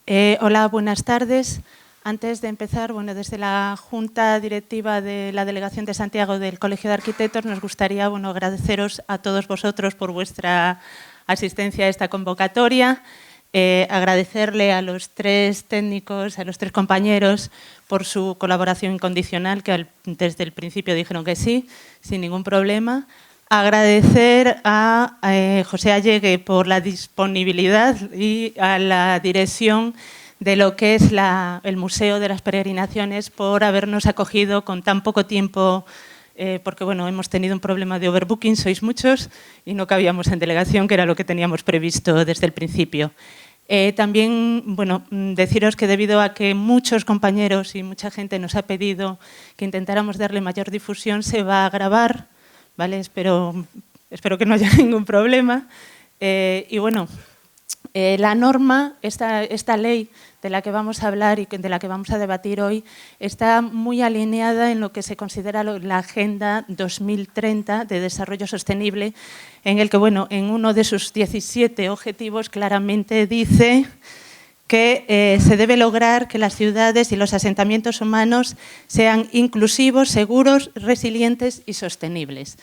Hola, buenas tardes. Antes de empezar, desde la Junta Directiva de la Delegación de Santiago del Colegio de Arquitectos nos gustaría agradeceros a todos vosotros por vuestra asistencia a esta convocatoria, agradecerle a los tres técnicos, a los tres compañeros por su colaboración incondicional, que desde el principio dijeron que sí, sin ningún problema. Agradecer a José Allegue por la disponibilidad y a la dirección de lo que es el Museo de las Peregrinaciones por habernos acogido con tan poco tiempo, porque hemos tenido un problema de overbooking, sois muchos, y no cabíamos en delegación, que era lo que teníamos previsto desde el principio. También, deciros que debido a que muchos compañeros y mucha gente nos ha pedido que intentáramos darle mayor difusión, se va a grabar, ¿vale? Espero que no haya ningún problema. La norma, esta ley de la que vamos a hablar y de la que vamos a debatir hoy, está muy alineada en lo que se considera la Agenda 2030 de Desarrollo Sostenible, en el que, en uno de sus 17 objetivos claramente dice que se debe lograr que las ciudades y los asentamientos humanos sean inclusivos, seguros, resilientes y sostenibles.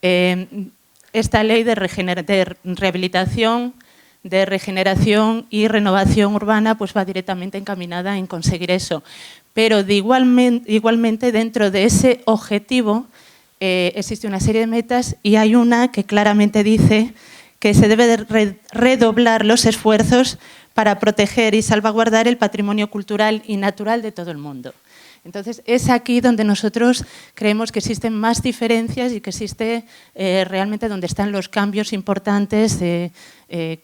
Esta ley de rehabilitación, de regeneración y renovación urbana va directamente encaminada en conseguir eso. Pero igualmente dentro de ese objetivo existe una serie de metas y hay una que claramente dice que se debe de redoblar los esfuerzos para proteger y salvaguardar el patrimonio cultural y natural de todo el mundo. Entonces, es aquí donde nosotros creemos que existen más diferencias y que existe realmente donde están los cambios importantes que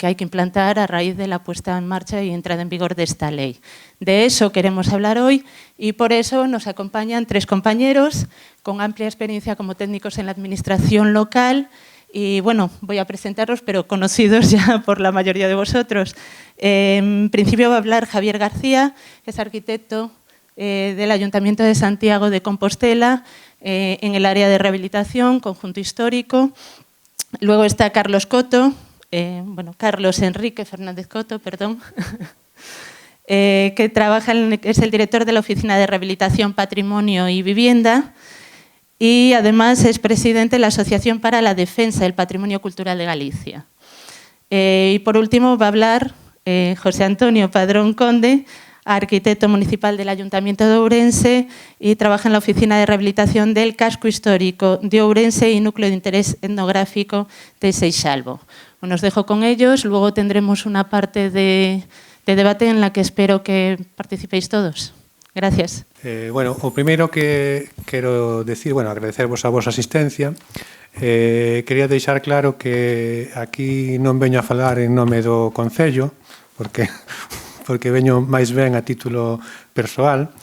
hay que implantar a raíz de la puesta en marcha y entrada en vigor de esta ley. De eso queremos hablar hoy y por eso nos acompañan tres compañeros con amplia experiencia como técnicos en la administración local. Y voy a presentarlos, pero conocidos ya por la mayoría de vosotros. En principio va a hablar Javier García, que es arquitecto del Ayuntamiento de Santiago de Compostela, en el área de rehabilitación, conjunto histórico. Luego está Carlos Coto, Carlos Enrique Fernández Coto, perdón, que es el director de la Oficina de Rehabilitación, Patrimonio y Vivienda, y además es presidente de la Asociación para la Defensa del Patrimonio Cultural de Galicia. Y por último va a hablar José Antonio Padrón Conde, arquitecto municipal del Ayuntamiento de Ourense y trabaja en la Oficina de Rehabilitación del Casco Histórico de Ourense y Núcleo de Interés Etnográfico de Seixalbo. Os dejo con ellos, luego tendremos una parte de debate en la que espero que participéis todos. Gracias. O primeiro que quero decir, agradecervos a vosa asistencia. Quería deixar claro que aquí non veño a falar en nome do Concello, porque veño máis ben a título persoal,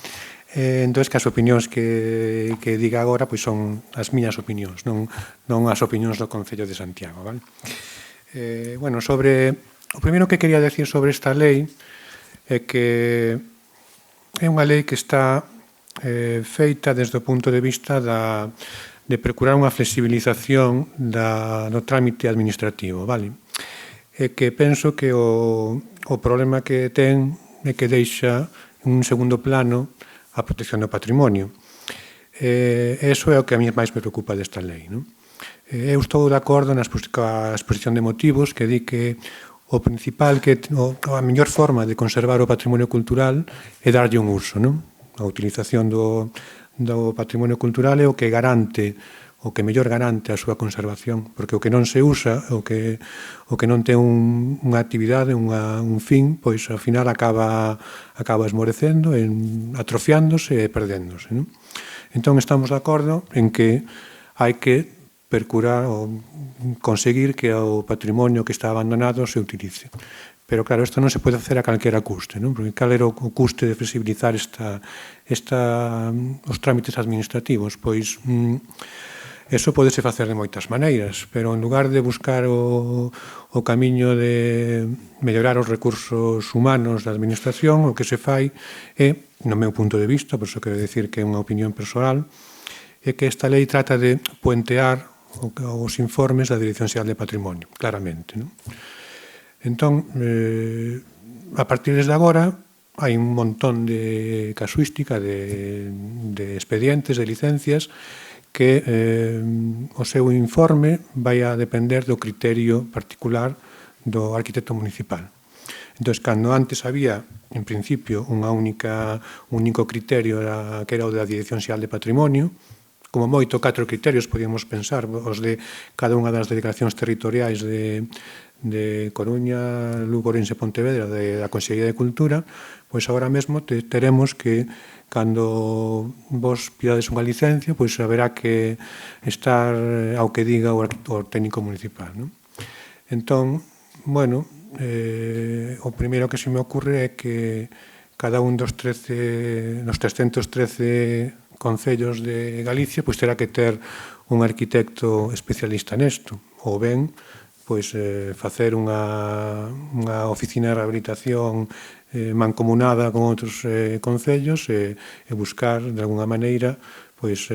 entón que as opinións que diga agora son as miñas opinións, non as opinións do Concello de Santiago. Vale? O primeiro que quería decir sobre esta lei é que é unha lei que está feita desde o punto de vista de procurar unha flexibilización do trámite administrativo. Vale? É que penso que o problema que ten é que deixa en un segundo plano a protección do patrimonio. Eso é o que a mí máis me preocupa desta lei. Eu estou de acordo na exposición de motivos que di que o principal, a mellor forma de conservar o patrimonio cultural é darlle un uso. A utilización do patrimonio cultural é o que mellor garante a súa conservación, porque o que non se usa, o que non ten unha actividade, un fin, pois ao final acaba esmorecendo, atrofiándose e perdéndose. Entón estamos de acordo en que hai que procurar ou conseguir que o patrimonio que está abandonado se utilice. Pero, claro, isto non se pode facer a calquera custe, porque cal era o custe de flexibilizar os trámites administrativos? Pois, eso podese facer de moitas maneiras, pero en lugar de buscar o camiño de mellorar os recursos humanos da administración, o que se fai é, no meu punto de vista, por iso quero dicir que é unha opinión persoal, é que esta lei trata de puentear os informes da Dirección Xeral de Patrimonio, claramente. Entón, a partir de agora, hai un montón de casuística, de expedientes, de licencias, que o seu informe vai a depender do criterio particular do arquitecto municipal. Entón, cando antes había, en principio, un único criterio que era o da Dirección Xeral de Patrimonio, como moito 4 criterios, podíamos pensar, os de cada unha das delegacións territoriais de Coruña, Lugo, Ourense e Pontevedra, da Consellería de Cultura, pois agora mesmo teremos que, cando vos pidades unha licencia, pois haberá que estar ao que diga o técnico municipal. Entón, bueno, o primeiro que se me ocurre é que cada un dos 313 concellos de Galicia pois terá que ter un arquitecto especialista nesto, ou ben pois facer unha oficina de rehabilitación mancomunada con outros concellos e buscar, de alguna maneira, pois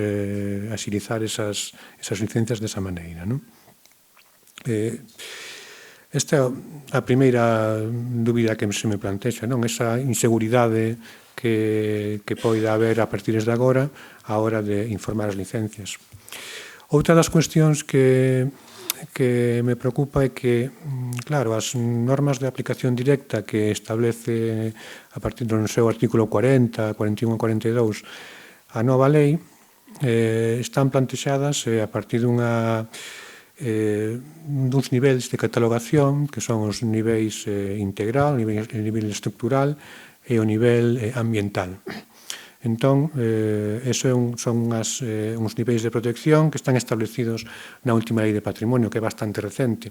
axilizar esas licencias desa maneira, non? Esta é a primeira dúbida que se me plantexa, non? Esa inseguridade que poida haber a partir de agora á hora de informar as licencias. Outra das cuestións que me preocupa é que, claro, as normas de aplicación directa que establece a partir do seu artículo 40, 41 e 42 a nova lei están plantexadas a partir duns niveis de catalogación, que son os niveis integral, o nivel estructural e o nivel ambiental. Entón, son uns niveis de protección que están establecidos na última lei de patrimonio, que é bastante recente.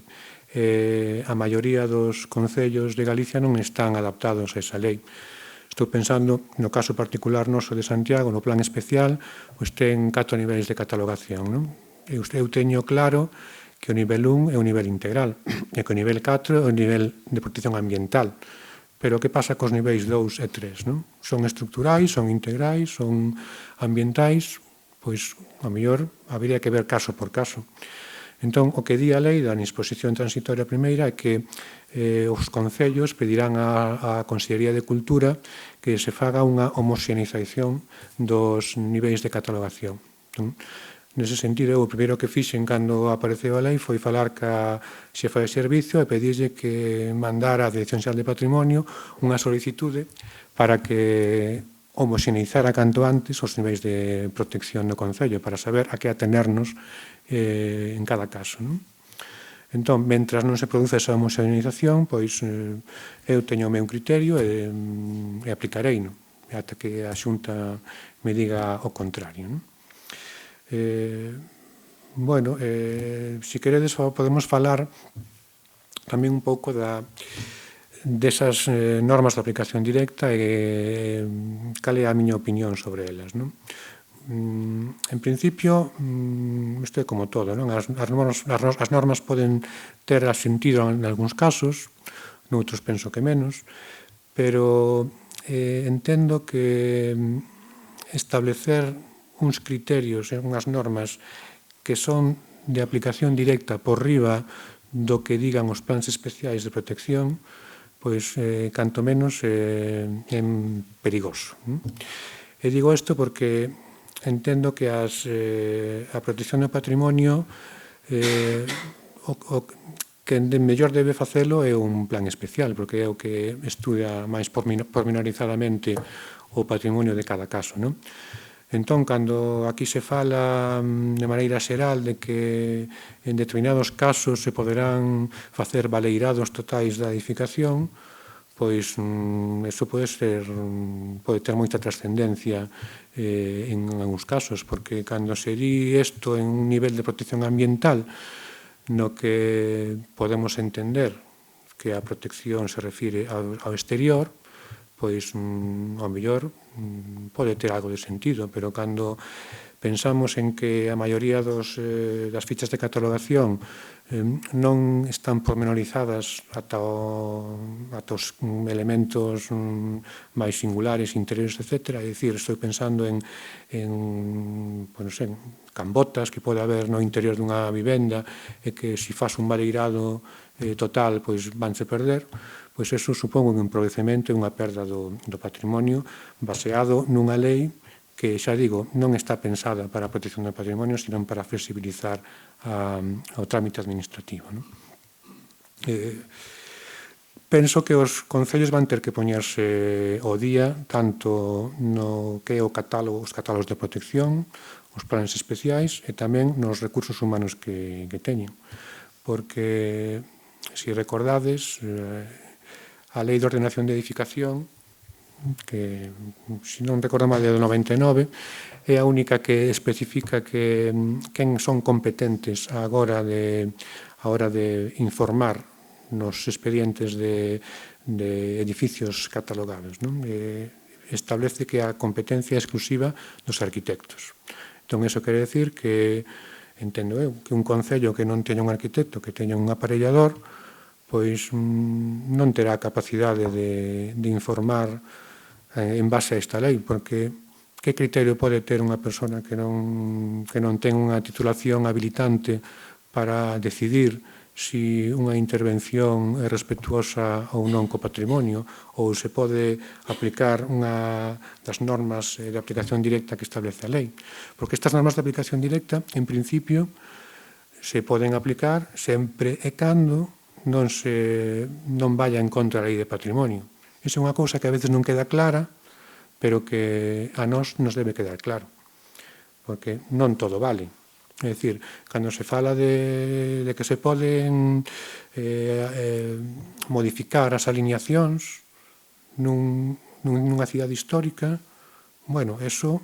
A maioría dos concellos de Galicia non están adaptados a esa lei. Estou pensando, no caso particular noso de Santiago, no plan especial, pois ten 4 niveis de catalogación, non? Eu teño claro que o nivel 1 é o nivel integral e que o nivel 4 é o nivel de protección ambiental. Pero que pasa cos niveis 2 e 3? Non? Son estructurais, son integrais, son ambientais? Pois, a mellor, habería que ver caso por caso. Entón, o que di a lei da disposición transitoria primeira é que os concellos pedirán á Consellería de Cultura que se faga unha homoxenización dos niveis de catalogación. Non? Nese sentido, o primeiro que fixen cando apareceu a lei foi falar ca xefa de servicio e pedirlle que mandara á Dirección Xeral de Patrimonio unha solicitude para que homoxeneizara canto antes os niveis de protección do Concello para saber a que atenernos en cada caso. Entón, mentras non se produce esa homoxeneización, pois eu teño o meu criterio e aplicarei ata que a Xunta me diga o contrario. Bueno, se queredes podemos falar tamén un pouco desas normas de aplicación directa e cal é a miña opinión sobre elas, non? En principio, isto é como todo, non? As normas poden ter sentido en algúns casos, noutros penso que menos, pero entendo que establecer uns criterios e unhas normas que son de aplicación directa por riba do que digan os plans especiais de protección, pois, canto menos, é perigoso. E digo isto porque entendo que a protección do patrimonio o que mellor debe facelo é un plan especial, porque é o que estuda máis pormenorizadamente o patrimonio de cada caso, non? Entón, cando aquí se fala de maneira xeral de que en determinados casos se poderán facer baleirados totais da edificación, pois iso pode ter moita trascendencia en algúns casos, porque cando se di isto en un nivel de protección ambiental no que podemos entender que a protección se refire ao exterior, pois, ao mellor, pode ter algo de sentido, pero cando pensamos en que a maioría das fichas de catalogación non están pormenorizadas ata os elementos máis singulares, interiores, etc. É dicir, estou pensando en cambotas que pode haber no interior dunha vivenda e que se faz un baleirado total, pois vanse perder, pois eso supón un empobrecemento e unha perda do patrimonio baseado nunha lei que, xa digo, non está pensada para a protección do patrimonio, sino para flexibilizar o trámite administrativo. Penso que os concellos van ter que poñerse ao día tanto no que é os catálogos de protección, os planes especiais e tamén nos recursos humanos que teñen. Porque, se recordades, a Lei de Ordenación de Edificación, que, se non recordo mal, é do 99, é a única que especifica que quen son competentes a hora de informar nos expedientes de edificios catalogados. Establece que a competencia é exclusiva dos arquitectos. Entón, iso quere decir que, entendo eu, que un concello que non teña un arquitecto, que teña un aparellador, pois non terá capacidade de informar en base a esta lei, porque que criterio pode ter unha persona que non ten unha titulación habilitante para decidir si unha intervención é respetuosa ou non co patrimonio, ou se pode aplicar unha das normas de aplicación directa que establece a lei. Porque estas normas de aplicación directa, en principio, se poden aplicar sempre e cando non vaya en contra da lei de patrimonio. Esa é unha cousa que a veces non queda clara, pero que a nós nos debe quedar claro, porque non todo vale. É dicir, cando se fala de que se poden modificar as alineacións nunha cidade histórica, bueno, eso,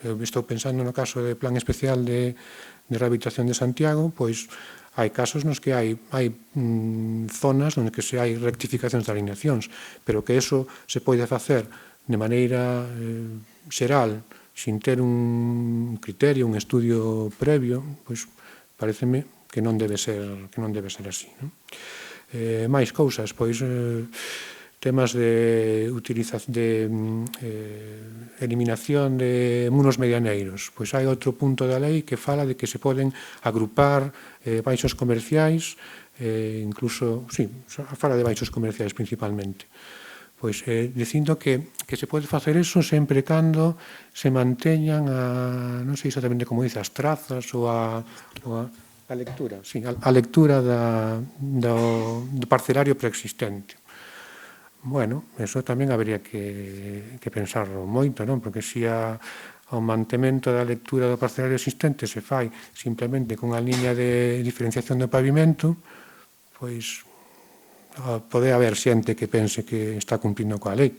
eu estou pensando no caso de Plan Especial de Rehabilitación de Santiago, pois hai casos nos que hai zonas onde que se hai rectificacións de alineacións, pero que eso se pode facer de maneira xeral, sin ter un criterio, un estudio previo, pois pareceme que non debe ser así. Máis cousas, pois temas de eliminación de muros medianeiros. Pois hai outro punto da lei que fala de que se poden agrupar baixos comerciais, incluso, sí, fala de baixos comerciais principalmente. Pois dicindo que se pode facer eso sempre cando se manteñan non sei exactamente como dice, as trazas ou a lectura, sí, a lectura do parcelario preexistente. Bueno, eso tamén habería que pensarlo moito, non? Porque se o mantemento da lectura do parcelario existente se fai simplemente con a liña de diferenciación do pavimento, pois pode haber xente que pense que está cumplindo coa lei,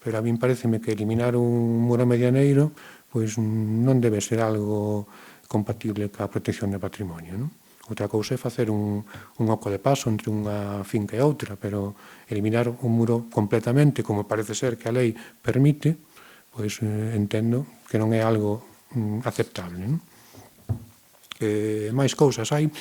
pero a min pareceme que eliminar un muro medianeiro pois non debe ser algo compatible coa protección do patrimonio, non? Outra cousa é facer un oco de paso entre unha finca e outra, pero eliminar un muro completamente, como parece ser que a lei permite, pois entendo que non é algo aceptable, non? Máis cousas hai.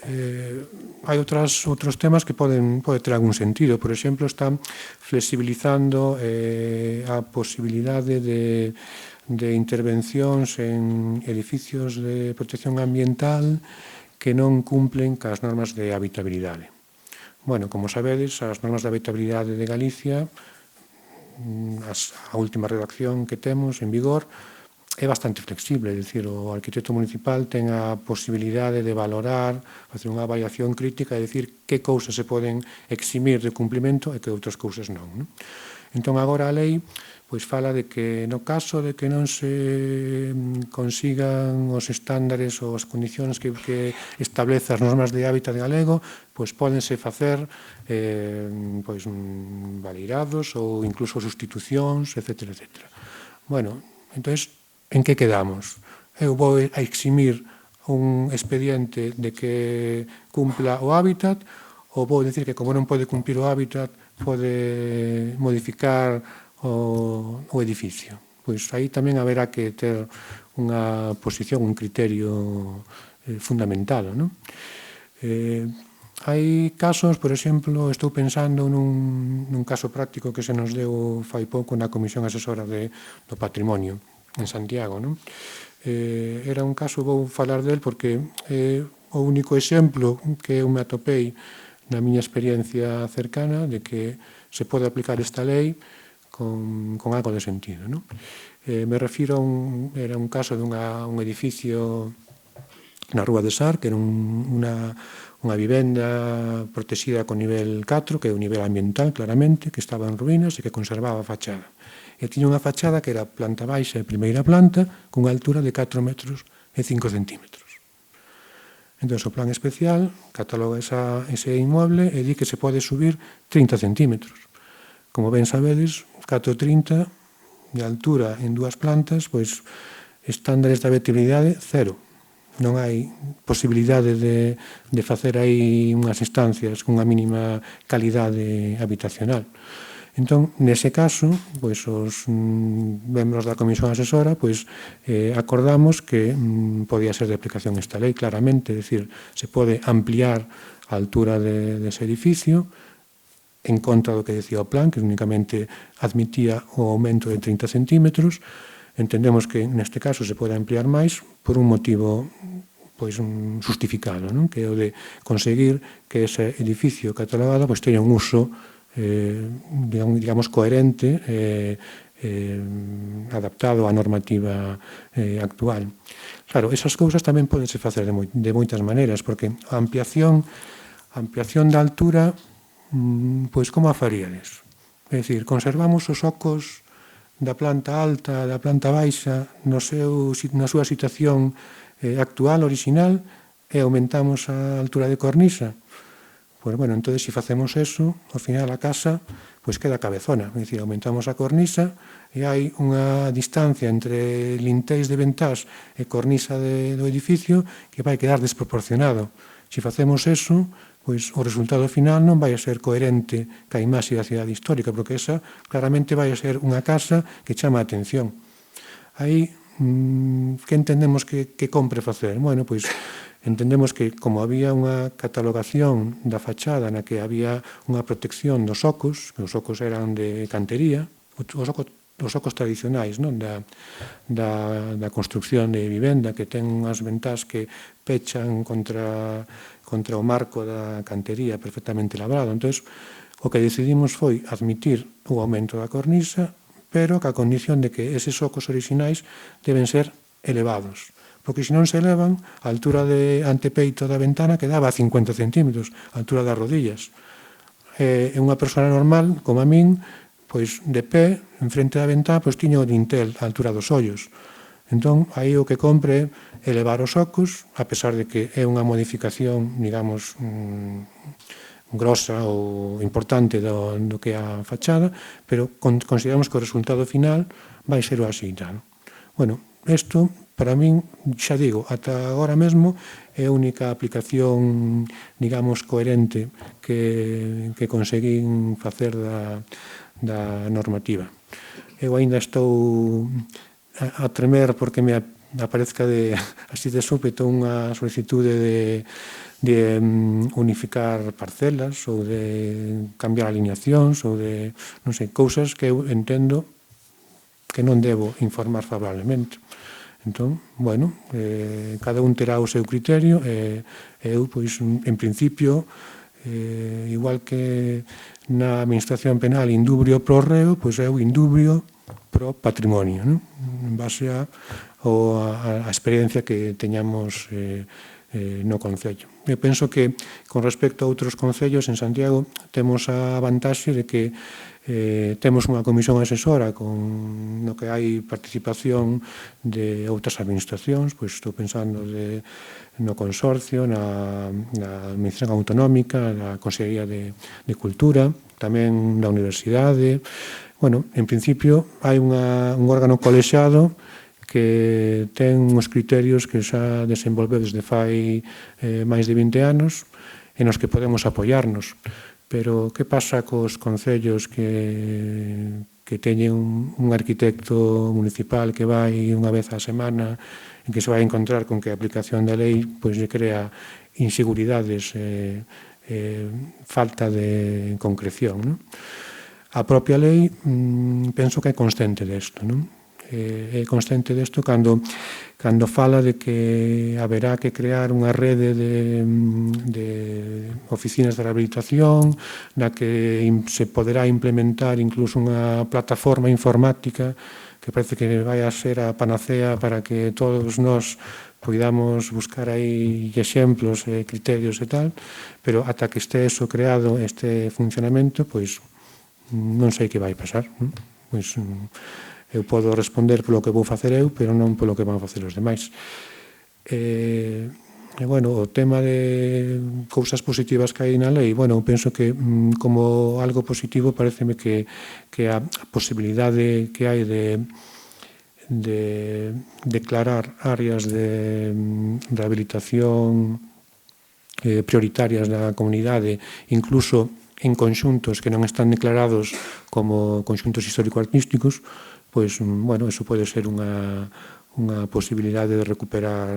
Hai outros temas que pode ter algún sentido. Por exemplo, están flexibilizando a posibilidade de intervencións en edificios de protección ambiental que non cumplen cas normas de habitabilidade. Bueno, como sabedes, as normas de habitabilidade de Galicia, a última redacción que temos en vigor, é bastante flexible, é dicir, o arquitecto municipal ten a posibilidade de valorar, facer unha avaliación crítica e dicir que cousas se poden eximir de cumplimento e que outras cousas non. Entón, agora a lei pois fala de que no caso de que non se consigan os estándares ou as condicións que establece as normas de hábitat galego, pois pódense facer baleirados ou incluso sustitucións, etc. Bueno, entón, en que quedamos? Eu vou a eximir un expediente de que cumpla o hábitat ou vou dicir que como non pode cumplir o hábitat pode modificar o edificio? Pois aí tamén haberá que ter unha posición, un criterio fundamentado, non? Hai casos, por exemplo, estou pensando nun caso práctico que se nos deu fai pouco na Comisión Asesora do Patrimonio en Santiago, non? Era un caso, vou falar del porque é o único exemplo que eu me atopei na miña experiencia cercana de que se pode aplicar esta lei con algo de sentido. Me refiro era un caso de un edificio na Rúa de Sar, que era unha vivenda protexida con nivel 4, que é o nivel ambiental, claramente, que estaba en ruínas e que conservaba a fachada. E tiña unha fachada que era planta baixa e primeira planta, cunha altura de 4 metros e 5 centímetros. Entón, o plan especial cataloga ese inmueble e di que se pode subir 30 centímetros. Como ben sabedes, 4,30 de altura en dúas plantas, pois estándares de habitabilidade, cero. Non hai posibilidade de facer aí unhas instancias cunha mínima calidade habitacional. Entón, nese caso, pois os membros da Comisión Asesora pois acordamos que podía ser de aplicación esta lei, claramente, é dicir, se pode ampliar a altura dese edificio en contra do que decía o plan, que únicamente admitía o aumento de 30 centímetros. Entendemos que neste caso se pode ampliar máis por un motivo pois justificado, que é o de conseguir que ese edificio catalogado pois teña un uso digamos coherente, adaptado á normativa actual. Claro, esas cousas tamén podense facer de moitas maneiras, porque a ampliación da altura, pois como a faríades? É dicir, conservamos os ocos da planta alta, da planta baixa, na súa situación actual, original, e aumentamos a altura de cornisa. Pois, bueno, entón, se facemos eso, ao final a casa pois queda cabezona. É dicir, aumentamos a cornisa e hai unha distancia entre lintéis de ventás e cornisa do edificio que vai quedar desproporcionado. Se facemos eso, pois o resultado final non vai a ser coherente ca imaxe da cidade histórica, porque esa claramente vai a ser unha casa que chama a atención. Aí, que entendemos que compre facer? Bueno, pois entendemos que, como había unha catalogación da fachada na que había unha protección dos ocos, que os ocos eran de cantería, os ocos tradicionais da construcción de vivenda, que ten unhas ventás que pechan contra o marco da cantería perfectamente labrado. Entón, o que decidimos foi admitir o aumento da cornisa, pero ca condición de que eses ocos orixinais deben ser elevados, porque se non se elevan, a altura de antepeito da ventana quedaba a 50 centímetros, a altura das rodillas. E unha persona normal, como a min, pois de pé, en frente da ventana, pois tiña o dintel a altura dos ollos. Entón, aí o que compre é elevar os ocos, a pesar de que é unha modificación, digamos, grosa ou importante do que é a fachada, pero consideramos que o resultado final vai ser o así. Bueno, isto, para min, xa digo, ata agora mesmo é a única aplicación, digamos, coherente que conseguín facer da normativa. Eu aínda estou a tremer porque me aparezca así de súpeto unha solicitude de unificar parcelas ou de cambiar alineacións ou de, non sei, cousas que eu entendo que non debo informar favorablemente. Entón, bueno, cada un terá o seu criterio e eu, pois, en principio, igual que na administración penal indubrio pro reo, pois eu indubrio pro patrimonio, en base a experiencia que teñamos no Concello. Eu penso que, con respecto a outros concellos, en Santiago temos a vantaxe de que temos unha comisión asesora no que hai participación de outras administracións, pois estou pensando no Consorcio, na Administración Autonómica, na Consellería de Cultura, tamén da Universidade. Bueno, en principio hai un órgano colexiado que ten uns criterios que xa desenvolveu desde fai máis de 20 anos e nos que podemos apoiarnos. Pero que pasa cos concellos que teñen un arquitecto municipal que vai unha vez á semana e que se vai encontrar con que a aplicación da lei pois lle crea inseguridades e falta de concreción. A propia lei penso que é consciente desto. é consciente desto cando fala de que haberá que crear unha rede de oficinas de rehabilitación na que se poderá implementar incluso unha plataforma informática que parece que vai a ser a panacea para que todos nós podamos buscar aí exemplos e criterios e tal, pero ata que este eso creado, este funcionamento, pois non sei que vai pasar. Pois eu podo responder polo que vou facer eu, pero non polo que van facer os demais. E, bueno, o tema de cousas positivas que hai na lei, bueno, eu penso que como algo positivo pareceme que a posibilidade que hai de declarar áreas de rehabilitación prioritarias na comunidade, incluso en conxuntos que non están declarados como conxuntos histórico-artísticos, pois, bueno, eso pode ser unha posibilidade de recuperar,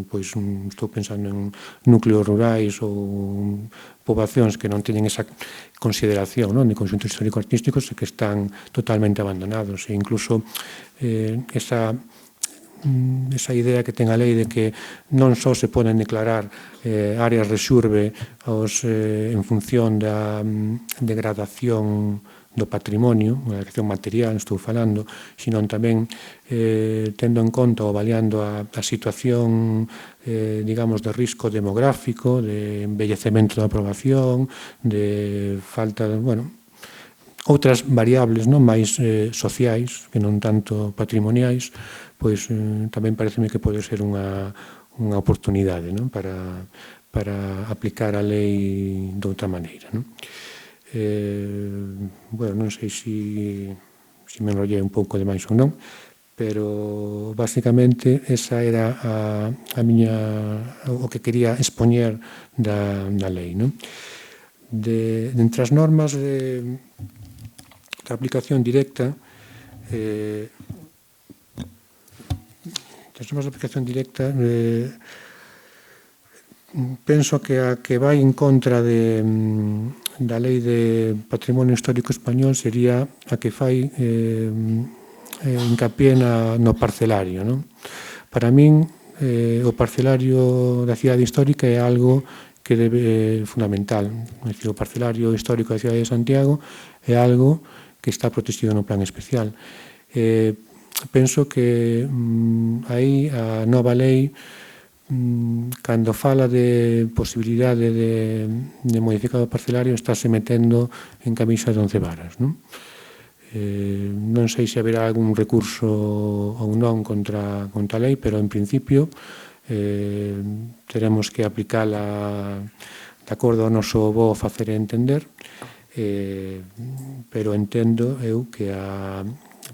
pois, estou pensando en núcleos rurais ou poboacións que non teñen esa consideración, non, de conxuntos histórico-artísticos e que están totalmente abandonados. E incluso esa idea que ten a lei de que non só se poden declarar áreas de xurbe en función da degradación do patrimonio, a degradación material, estou falando, sino tamén tendo en conta ou avaliando a situación, digamos, de risco demográfico, de envellecemento da población, de falta de, bueno, outras variables non máis sociais, que non tanto patrimoniais, pois tamén pareceme que pode ser unha oportunidade, non, para aplicar a lei de outra maneira, non? Bueno, non sei se me enrollei un pouco demais ou non, pero basicamente esa era a miña, o que quería expoñer da lei, non? Entre as normas de aplicación directa, penso que a que vai en contra da Lei de Patrimonio Histórico Español sería a que fai hincapié no parcelario, non? Para min, o parcelario da cidade histórica é algo que debe fundamental. É dicir, o parcelario histórico da cidade de Santiago é algo que está protegido no plan especial. Penso que aí a nova lei, cando fala de posibilidade de modificar o parcelario, estáse metendo en camisa de 11 varas, non? Non sei se haberá algún recurso ou non contra a lei, pero en principio teremos que aplicala de acordo ao noso bo facer e entender, pero entendo eu que a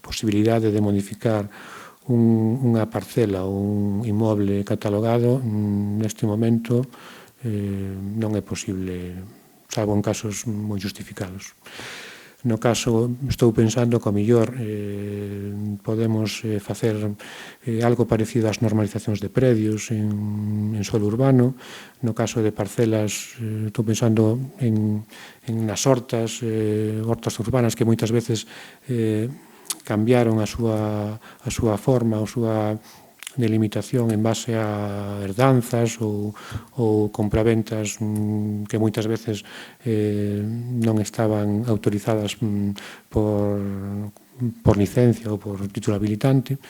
posibilidade de modificar unha parcela ou un inmoble catalogado neste momento non é posible, salvo en casos moi justificados. No caso, estou pensando que ao mellor podemos facer algo parecido ás normalizacións de predios en solo urbano. No caso de parcelas, estou pensando en nas hortas urbanas que moitas veces cambiaron a súa forma, a súa delimitación en base a herdanzas ou compraventas que moitas veces non estaban autorizadas por licencia ou por título habilitante.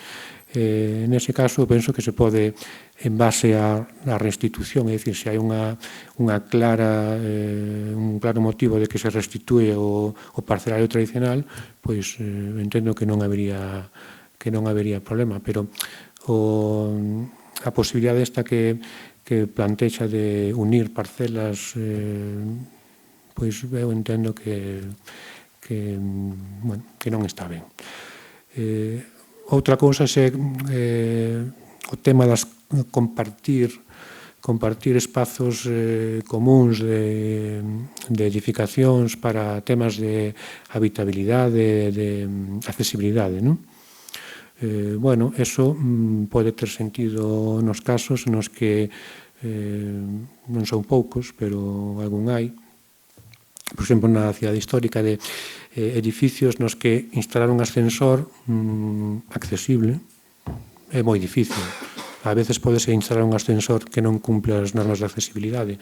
Nese caso, penso que se pode, en base á restitución, é dicir, se hai un claro motivo de que se restitúe o parcelario tradicional, pois entendo que non habería problema, pero a posibilidade esta que plantexa de unir parcelas, pois eu entendo que non está ben. Outra cousa é o tema das compartir espazos comuns de edificacións para temas de habitabilidade, de accesibilidade, non? Bueno, eso pode ter sentido nos casos nos que non son poucos, pero algún hai, por exemplo, na cidade histórica, de edificios nos que instalar un ascensor accesible é moi difícil. A veces podese instalar un ascensor que non cumple as normas de accesibilidade,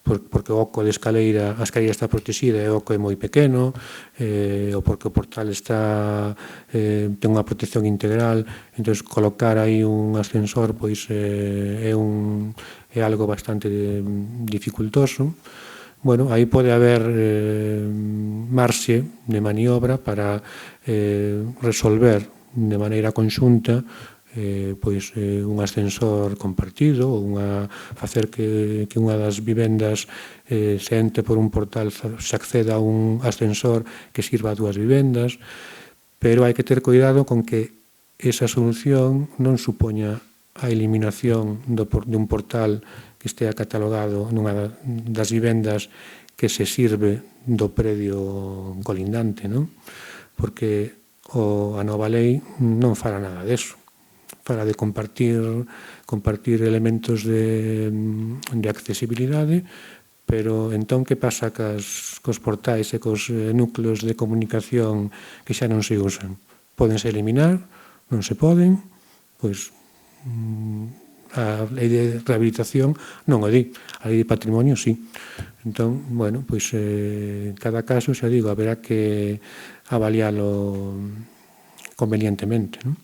porque o oco de escaleira, a escaleira está protexida e o oco é moi pequeno, ou porque o portal ten unha protección integral, entón colocar aí un ascensor pois é algo bastante dificultoso. Bueno, aí pode haber marxe de maniobra para resolver de maneira conxunta pois un ascensor compartido ou facer que unha das vivendas se entre por un portal, se acceda a un ascensor que sirva a dúas vivendas, pero hai que ter cuidado con que esa solución non supoña a eliminación de un portal que estea catalogado nunha das vivendas que se sirve do predio colindante, non? Porque a nova lei non fará nada deso. Fará de compartir elementos de accesibilidade, pero entón que pasa cos portais e cos núcleos de comunicación que xa non se usan? Pódense eliminar? Non se poden? Pois a lei de rehabilitación non o di, a lei de patrimonio sí. Entón, bueno, pois cada caso, xa digo, haberá que avaliálo convenientemente, non?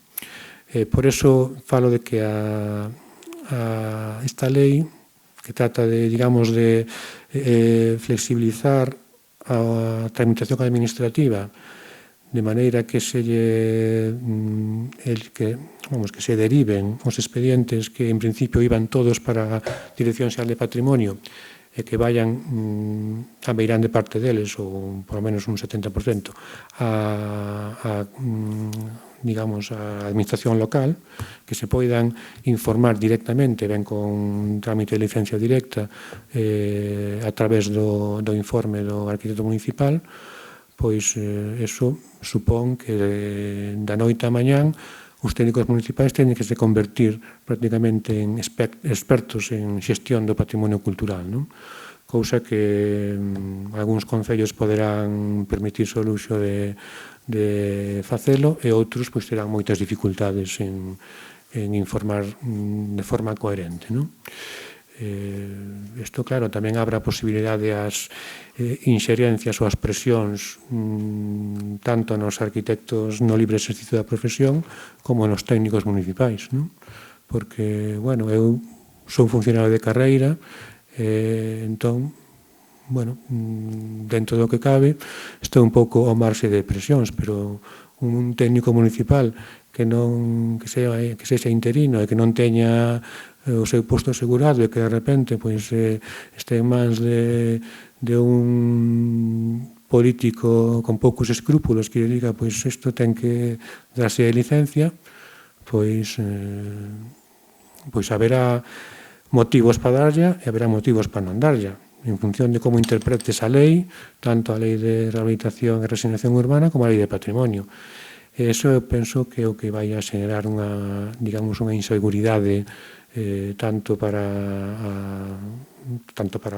Por eso falo de que esta lei que trata de, digamos, de flexibilizar a tramitación administrativa de maneira que se deriven os expedientes que en principio iban todos para a Dirección Xeral de Patrimonio e que vayan a meirande parte deles, ou por lo menos un 70%, digamos, a administración local, que se poidan informar directamente, ben con trámite de licencia directa a través do informe do arquitecto municipal, pois eso supón que da noite a mañán os técnicos municipais teñen que se convertir prácticamente en expertos en xestión do patrimonio cultural, non? Cousa que algúns concellos poderán permitirse o luxo de facelo e outros pois terán moitas dificultades en informar de forma coherente, non? Isto, claro, tamén abre a posibilidade ás inxerencias ou as presións tanto nos arquitectos no libre exercicio da profesión como nos técnicos municipais, non? Porque, bueno, eu son funcionario de carreira, entón, bueno, dentro do que cabe, estou un pouco ao marxe de presións, pero un técnico municipal que sexa interino e que non teña o seu posto asegurado e que de repente este en mans de un político con poucos escrúpulos que lle diga pois isto ten que darse de licencia, pois haberá motivos para darlla e haberá motivos para non darlla, en función de como interpretes a lei, tanto a lei de rehabilitación e regeneración urbana como a lei de patrimonio. E iso eu penso que é o que vai a xenerar unha inseguridade tanto para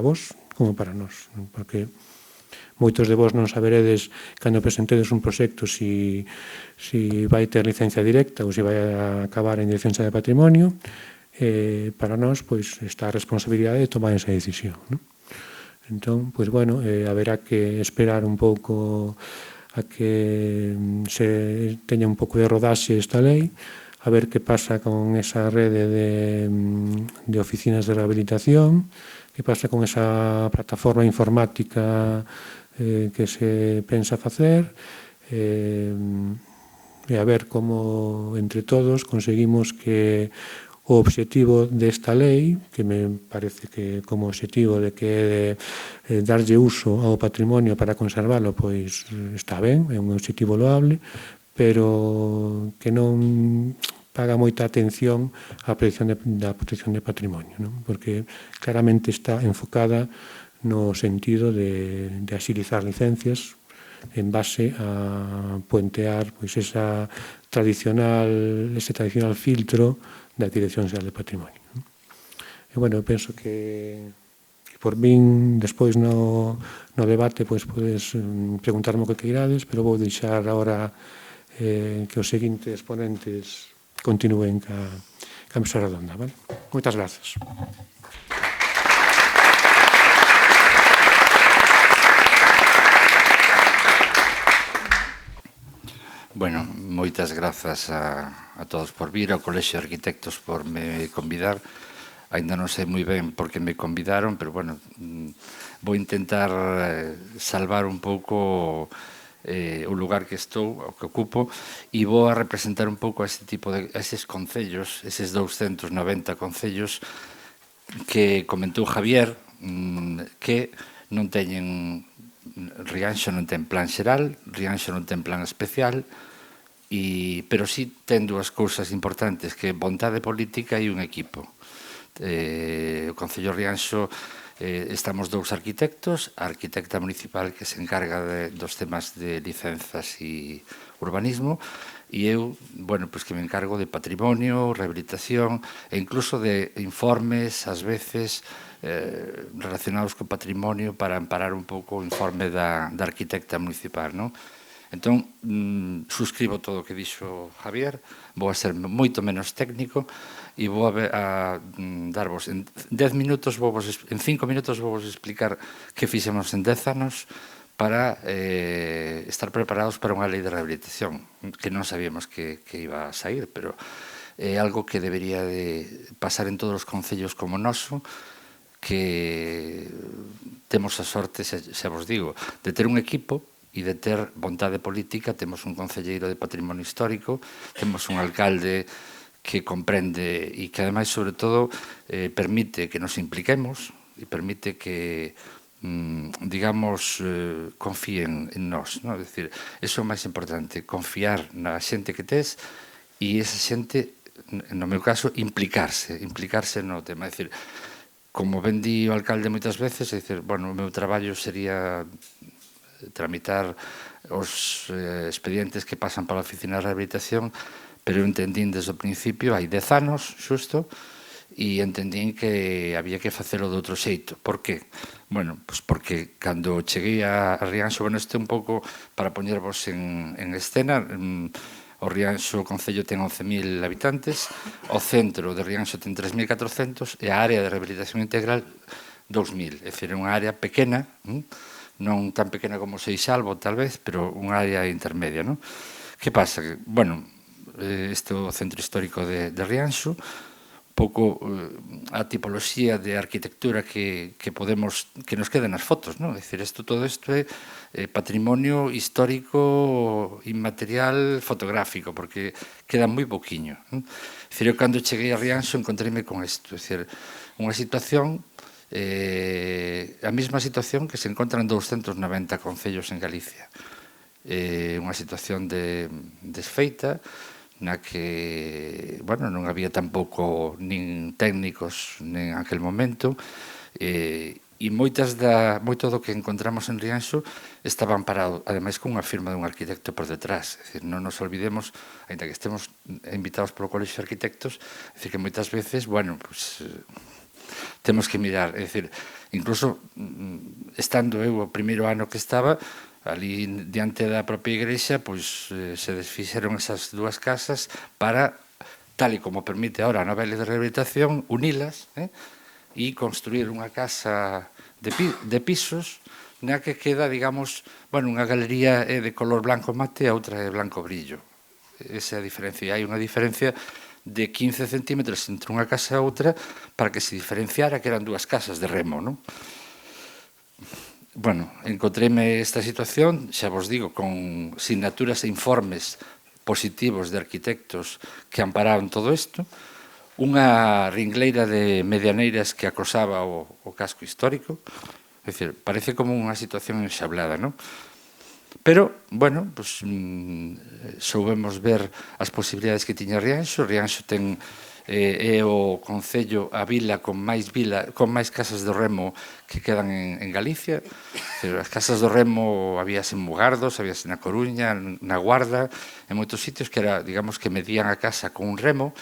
vos como para nós, porque moitos de vos non saberedes cando presentedes un proxecto si vai ter licencia directa ou se vai a acabar en Dirección Xeral de Patrimonio. Para nós está a responsabilidade de tomar esa decisión, non? Entón, bueno, haberá que esperar un pouco a que se teña un pouco de rodaxe esta lei, a ver que pasa con esa rede de oficinas de rehabilitación, que pasa con esa plataforma informática que se pensa facer, e a ver como entre todos conseguimos que o obxectivo desta lei, que me parece que como obxectivo de que darlle uso ao patrimonio para conservalo, pois está ben, é un obxectivo loable, pero que non paga moita atención á da protección de patrimonio, non? Porque claramente está enfocada no sentido de axilizar licencias en base a puentear ese tradicional filtro da Dirección Xeral de Patrimonio. E, bueno, eu penso que por min, despois no debate, pois podes preguntarme o que queirades, pero vou deixar agora que os seguintes ponentes continúen ca mesa redonda. Vale? Moitas grazas. Bueno, moitas grazas a todos por vir, ao Colexio de Arquitectos por me convidar. Ainda non sei moi ben por que me convidaron, pero, bueno, vou intentar salvar un pouco o lugar que estou, o que ocupo, e vou a representar un pouco a este tipo de, a eses concellos, eses 290 concellos que comentou Javier, que non teñen, Rianxo non ten plan xeral, Rianxo non ten plan especial, pero sí ten dúas cousas importantes, que vontade política e un equipo. O Concello de Rianxo estamos dous arquitectos, a arquitecta municipal que se encarga dos temas de licenzas e urbanismo, e eu, bueno, pois que me encargo de patrimonio, rehabilitación e incluso de informes, ás veces, relacionados co patrimonio para amparar un pouco o informe da arquitecta municipal, non? Entón, suscribo todo o que dixo Javier, vou a ser moito menos técnico e vou a darvos en 10 minutos, en 5 minutos vou vos explicar que fixemos en 10 anos para estar preparados para unha lei de rehabilitación, que non sabíamos que iba a sair, pero é algo que debería de pasar en todos os concellos como noso, que temos a sorte, xa vos digo, de ter un equipo e de ter vontade política. Temos un concelleiro de patrimonio histórico, temos un alcalde que comprende e que, ademais, sobre todo, permite que nos impliquemos e permite que, digamos, confíen en nós. É dicir, iso é o máis importante, confiar na xente que tes e esa xente, no meu caso, implicarse no tema. É dicir, como ben di o alcalde moitas veces, é dicir, bueno, o meu traballo sería tramitar os expedientes que pasan para a oficina de rehabilitación, pero eu entendín desde o principio, hai 10 anos, xusto, e entendín que había que facelo de outro xeito. Por que? Bueno, pois porque cando cheguei a Rianxo, bueno, este un pouco para poñervos en escena, o Rianxo, o Concello, ten 11.000 habitantes, o centro de Rianxo ten 3.400 e a área de rehabilitación integral 2.000. É dicir, é unha área pequena, non tan pequena como Seixalbo, tal vez, pero unha área intermedia, non? Que pasa? Bueno, este é o centro histórico de Rianxo, pouco a tipoloxía de arquitectura que nos queda nas fotos, non? É dicir, todo isto é patrimonio histórico inmaterial fotográfico, porque queda moi poquiño. É dicir, eu cando cheguei a Rianxo encontréime con isto, é dicir, unha situación, a mesma situación que se encontra en 290 concellos en Galicia. Unha situación desfeita, na que, bueno, non había tampouco nin técnicos nin aquel momento, e moito do que encontramos en Rianxo estaba amparado, ademais, con unha firma dun arquitecto por detrás. É dicir, non nos olvidemos, ainda que estemos invitados polo Colexio de Arquitectos, é dicir, que moitas veces, bueno, pois temos que mirar, é dicir, incluso estando eu o primeiro ano que estaba, ali diante da propia igrexa, pois se desfixeron esas dúas casas para, tal e como permite ahora a nova lei de rehabilitación, unilas e construir unha casa de pisos na que queda, digamos, bueno, unha galería é de color blanco mate e a outra é blanco brillo. Esa é a diferencia. Hai unha diferencia de 15 centímetros entre unha casa e outra para que se diferenciara que eran dúas casas de remo, non? Bueno, encontréme esta situación, xa vos digo, con sinaturas e informes positivos de arquitectos que amparaban todo isto, unha ringleira de medianeiras que acosaba o casco histórico, é dicir, parece como unha situación enxablada, non? Pero, bueno, pues, soubemos ver as posibilidades que tiña Rianxo. Rianxo ten é o concello, a vila con máis casas do remo que quedan en Galicia. As casas do remo habíase en Mugardos, habíase na Coruña, na Guarda, en moitos sitios que era, digamos, que medían a casa con un remo,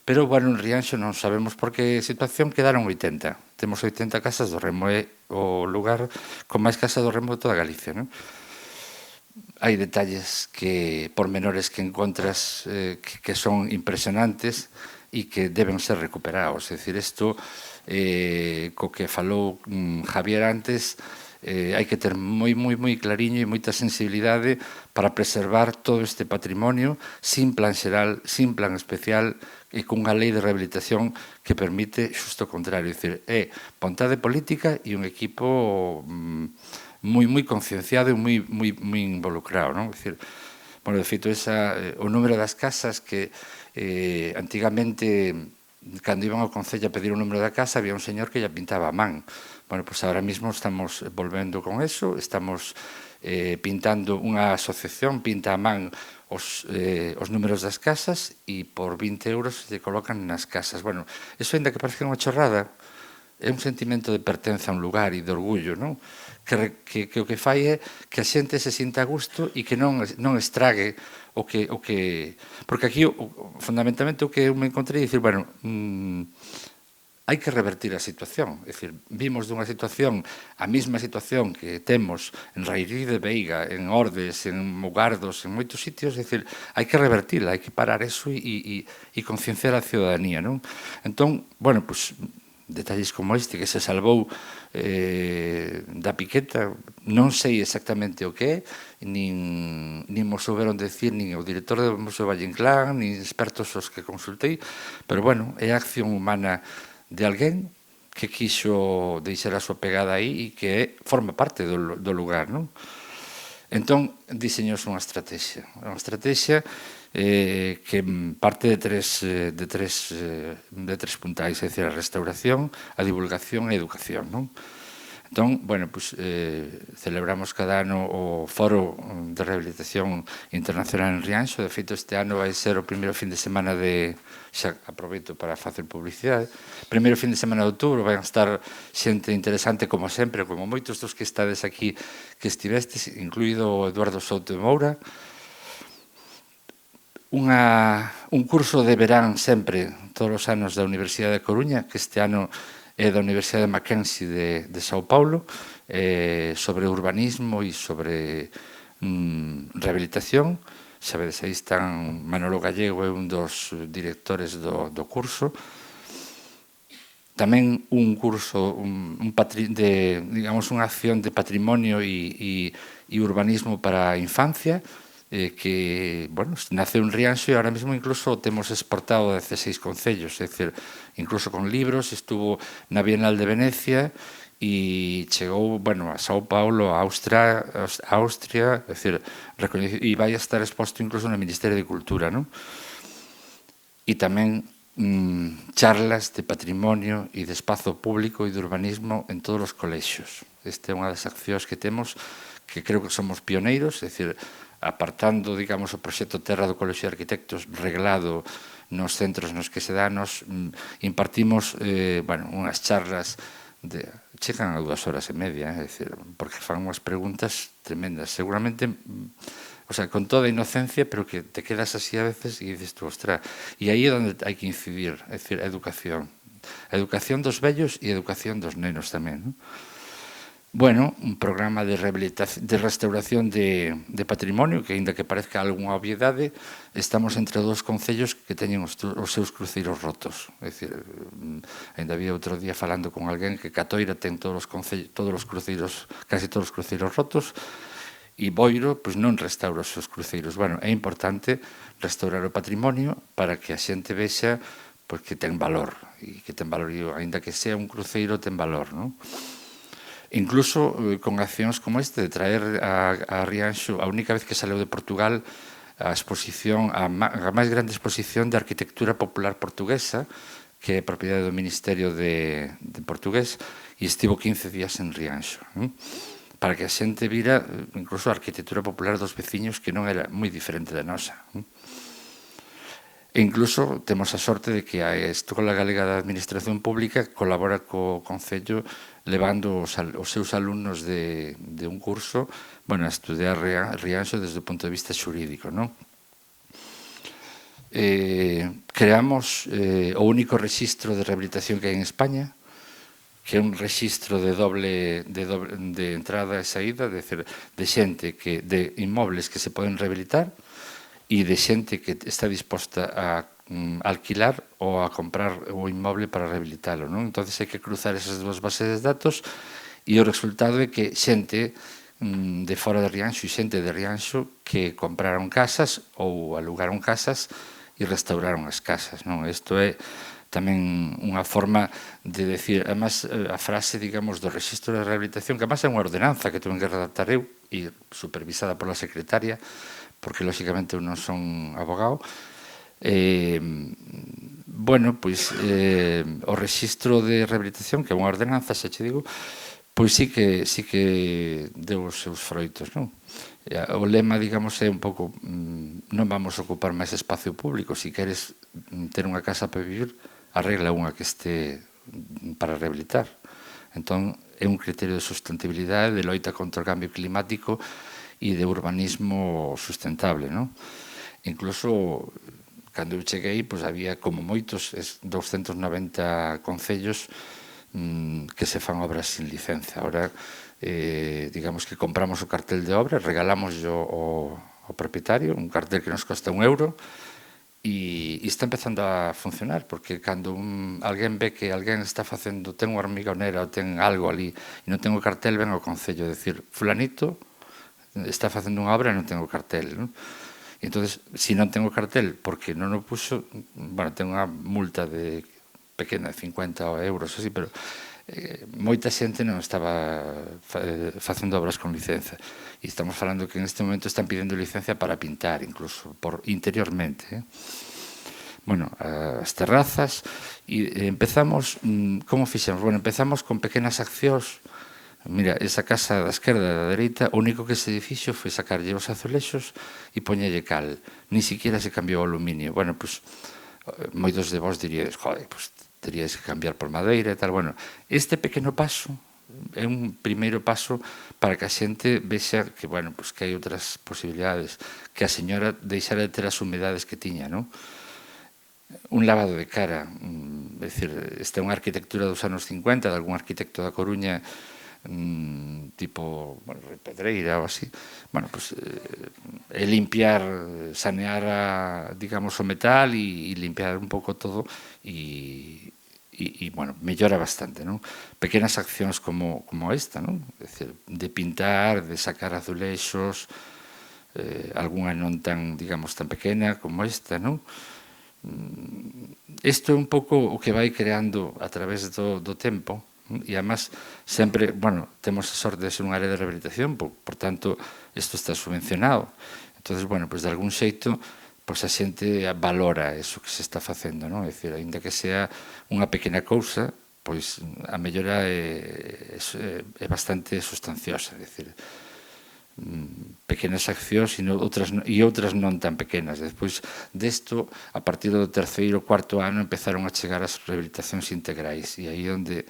Pero, bueno, en Rianxo non sabemos por que situación quedaron 80. Temos 80 casas do Remo, é o lugar con máis casas do Remo de toda Galicia, non? Hai detalles pormenores que encontras que son impresionantes e que deben ser recuperados. É dicir, isto, co que falou Javier antes, hai que ter moi clariño e moita sensibilidade para preservar todo este patrimonio sin plan xeral, sin plan especial e cunha lei de rehabilitación que permite xusto o contrario. É dicir, é vontade política e un equipo moi concienciado e moi involucrado, non? É dicir, bueno, de feito, o número das casas que antigamente, cando iban ao Concello a pedir o número da casa, había un señor que ya pintaba a man. Bueno, pues ahora mismo estamos volvendo con eso, estamos pintando unha asociación, pinta a man os números das casas e por 20 euros se colocan nas casas. Bueno, eso ainda que parece unha chorrada, é un sentimento de pertenza a un lugar e de orgullo, non? Que o que fai é que a xente se sinta a gusto e que non estrague o que... Porque aquí, fundamentalmente, o que eu me encontrei é dicir, bueno, hai que revertir a situación. É dicir, vimos dunha situación, a mesma situación que temos en Rairí de Veiga, en Ordes, en Mugardos, en moitos sitios, é dicir, hai que revertila, hai que parar eso e concienciar a ciudadanía, non? Entón, bueno, pois, detalles como este, que se salvou da piqueta, non sei exactamente o que é, nin mo souberon decir nin o director do Museo Valle Inclán, nin expertos os que consultei, pero, bueno, é a acción humana de alguén que quixo deixar a súa pegada aí e que forma parte do lugar, non? Entón, diseñouse unha estrategia que parte de tres puntais, é dicir, a restauración, a divulgación e a educación, non? Entón, bueno, pues, celebramos cada ano o Foro de Rehabilitación Internacional en Rianxo. De feito, este ano vai ser o primeiro fin de semana xa aproveito para facer publicidade, primeiro fin de semana de outubro, vai estar xente interesante como sempre, como moitos dos que estades aquí que estivestes, incluído Eduardo Souto de Moura. Un curso de verán sempre, todos os anos da Universidade de Coruña, que este ano é da Universidade de Mackenzie de Sao Paulo, sobre urbanismo e sobre rehabilitación. Sabedes, aí están Manolo Gallego, é un dos directores do curso. Tamén un curso digamos, unha acción de patrimonio e urbanismo para a infancia, que, bueno, naceu en Rianxo e ahora mesmo incluso temos exportado a 16 concellos, é dicir, incluso con libros, estuvo na Bienal de Venecia e chegou, bueno, a Sao Paulo, a Austria, é dicir, e vai a estar exposto incluso no Ministerio de Cultura, non? E tamén charlas de patrimonio e de espazo público e de urbanismo en todos os colexios. Esta é unha das accións que temos, que creo que somos pioneiros, é dicir, apartando, digamos, o proxecto Terra do Colexio de Arquitectos reglado nos centros nos que se dá, nos impartimos, bueno, unhas charlas chegan a 2 horas e media, é dicir, porque fan unhas preguntas tremendas, seguramente, o sea, con toda inocencia, pero que te quedas así a veces e dices tú, ostra, e aí é onde hai que incidir, é dicir, a educación dos vellos e a educación dos nenos tamén, non? Bueno, un programa de restauración de patrimonio, que, aínda que parezca algunha obviedade, estamos entre dos concellos que teñen os seus cruceiros rotos. É dicir, aínda había outro día falando con alguén que Catoira ten casi todos os cruceiros rotos, e Boiro non restaura os seus cruceiros. Bueno, é importante restaurar o patrimonio para que a xente vexa que ten valor, e que ten valor, aínda que sea un cruceiro, ten valor, non? Incluso con accións como este de traer a Rianxo, a única vez que saleu de Portugal, a máis grande exposición de arquitectura popular portuguesa, que é propiedade do Ministerio de Portugués, e estivo 15 días en Rianxo, para que a xente vira incluso a arquitectura popular dos veciños, que non era moi diferente da nosa. E incluso temos a sorte de que a Escola Galega de Administración Pública colabora co Concello levando os seus alumnos de un curso, bueno, a estudiar Rianxo desde o punto de vista xurídico, non? creamos o único rexistro de rehabilitación que hai en España, que é un rexistro de entrada e saída, de xente, de inmobles que se poden rehabilitar e de xente que está disposta a alquilar ou a comprar o inmoble para rehabilitalo, non? Entón, hai que cruzar esas dúas bases de datos e o resultado é que xente de fora de Rianxo e xente de Rianxo que compraron casas ou alugaron casas e restauraron as casas, non? Isto é tamén unha forma de decir, además, a frase, digamos, do rexistro de rehabilitación, que además é unha ordenanza que tuve que redactar eu e supervisada pola secretaria, porque, lóxicamente, eu non son abogado. Bueno, pois, o rexistro de rehabilitación, que é unha ordenanza, xa che digo, pois sí que deu os seus froitos, non? O lema, digamos, é un pouco non vamos ocupar máis espacio público, se queres ter unha casa para vivir, arregla unha que este para rehabilitar. Entón, é un criterio de sustentabilidade, de loita contra o cambio climático e de urbanismo sustentable, non? Incluso, cando eu cheguei, pois había como moitos 290 concellos que se fan obras sin licencia. Ahora, digamos que compramos o cartel de obra, regalamos ao propietario un cartel que nos costa €1 e está empezando a funcionar, porque cando alguén ve que alguén está facendo, ten unha hormigonera ou ten algo ali e non ten o cartel, ven ao concello a decir, fulanito está facendo unha obra e non ten o cartel, non? E entón, se non ten o cartel porque non o puxo, bueno, ten unha multa de pequena, de €50, así, pero moita xente non estaba facendo obras con licenza. E estamos falando que en este momento están pidendo licencia para pintar, incluso, interiormente. Bueno, as terrazas, e empezamos, como fixemos? Bueno, empezamos con pequenas accións. Mira, esa casa da esquerda e da dereita, o único que se fixo foi sacarlle os azulexos e poñelle cal. Ni siquiera se cambiou o aluminio. Bueno, pois, moitos de vós diríades, joder, pois, teríais que cambiar por madeira e tal. Bueno, este pequeno paso é un primeiro paso para que a xente vexa que, bueno, pois, que hai outras posibilidades, que a señora deixara de ter as humedades que tiña, non? Un lavado de cara, é dicir, esta é unha arquitectura dos anos 50, de algún arquitecto da Coruña, tipo, bueno, Pedreira ou así, bueno, pues, limpiar, sanear, digamos, o metal e limpiar un pouco todo e, bueno, mellora bastante, non? Pequenas accións como esta, non? É dicir, de pintar, de sacar azulexos, algunha non tan, digamos, tan pequena como esta, non? Isto é un pouco o que vai creando a través do tempo. E, además, sempre, bueno, temos a sorte de ser unha área de rehabilitación, por tanto, isto está subvencionado. Entón, bueno, pois, de algún xeito, pois, a xente valora eso que se está facendo, non? É dicir, ainda que sea unha pequena cousa, pois, a mellora é bastante sustanciosa, é dicir, pequenas accións e outras non tan pequenas. Despois desto, a partir do terceiro, cuarto ano, empezaron a chegar as rehabilitacións integrais, e aí onde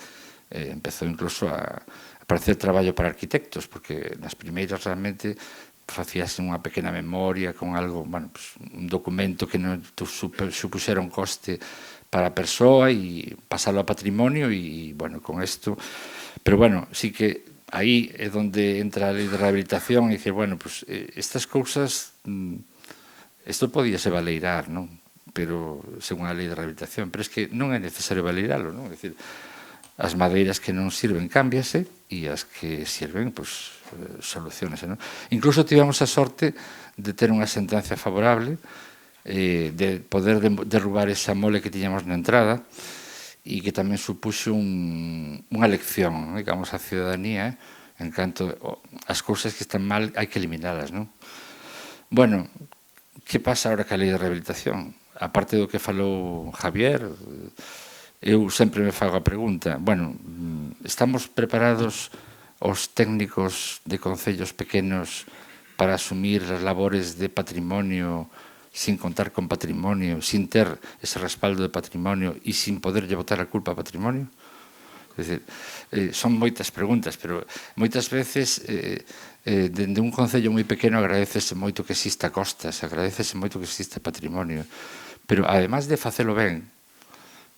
empezou incluso a aparecer traballo para arquitectos, porque nas primeiras realmente facíase unha pequena memoria con algo, bueno, pues, un documento que non supuxera un coste para a persoa e pasalo a patrimonio e, bueno, con isto. Pero, bueno, sí que aí é onde entra a lei de rehabilitación e dicir, bueno, pues, estas cousas, isto podíase valeirar, non? Pero, según a lei de rehabilitación, pero é que non é necesario valeiralo, non? É dicir, as madeiras que non sirven cámbiase e as que sirven, pois, soluciónase, non? Incluso tivemos a sorte de ter unha sentencia favorable, de poder derrubar esa mole que tiñamos na entrada e que tamén supuxo unha lección, digamos, á ciudadanía, en canto as cousas que están mal hai que eliminalas, non? Bueno, que pasa agora ca lei de rehabilitación? A parte do que falou Javier, eu sempre me fago a pregunta, bueno, estamos preparados os técnicos de concellos pequenos para asumir as labores de patrimonio sin contar con patrimonio, sin ter ese respaldo de patrimonio e sin poderlle botar a culpa a patrimonio? É dicir, son moitas preguntas, pero moitas veces dende un concello moi pequeno agradecese moito que exista costas, agradecese moito que exista patrimonio, Pero, además de facelo ben,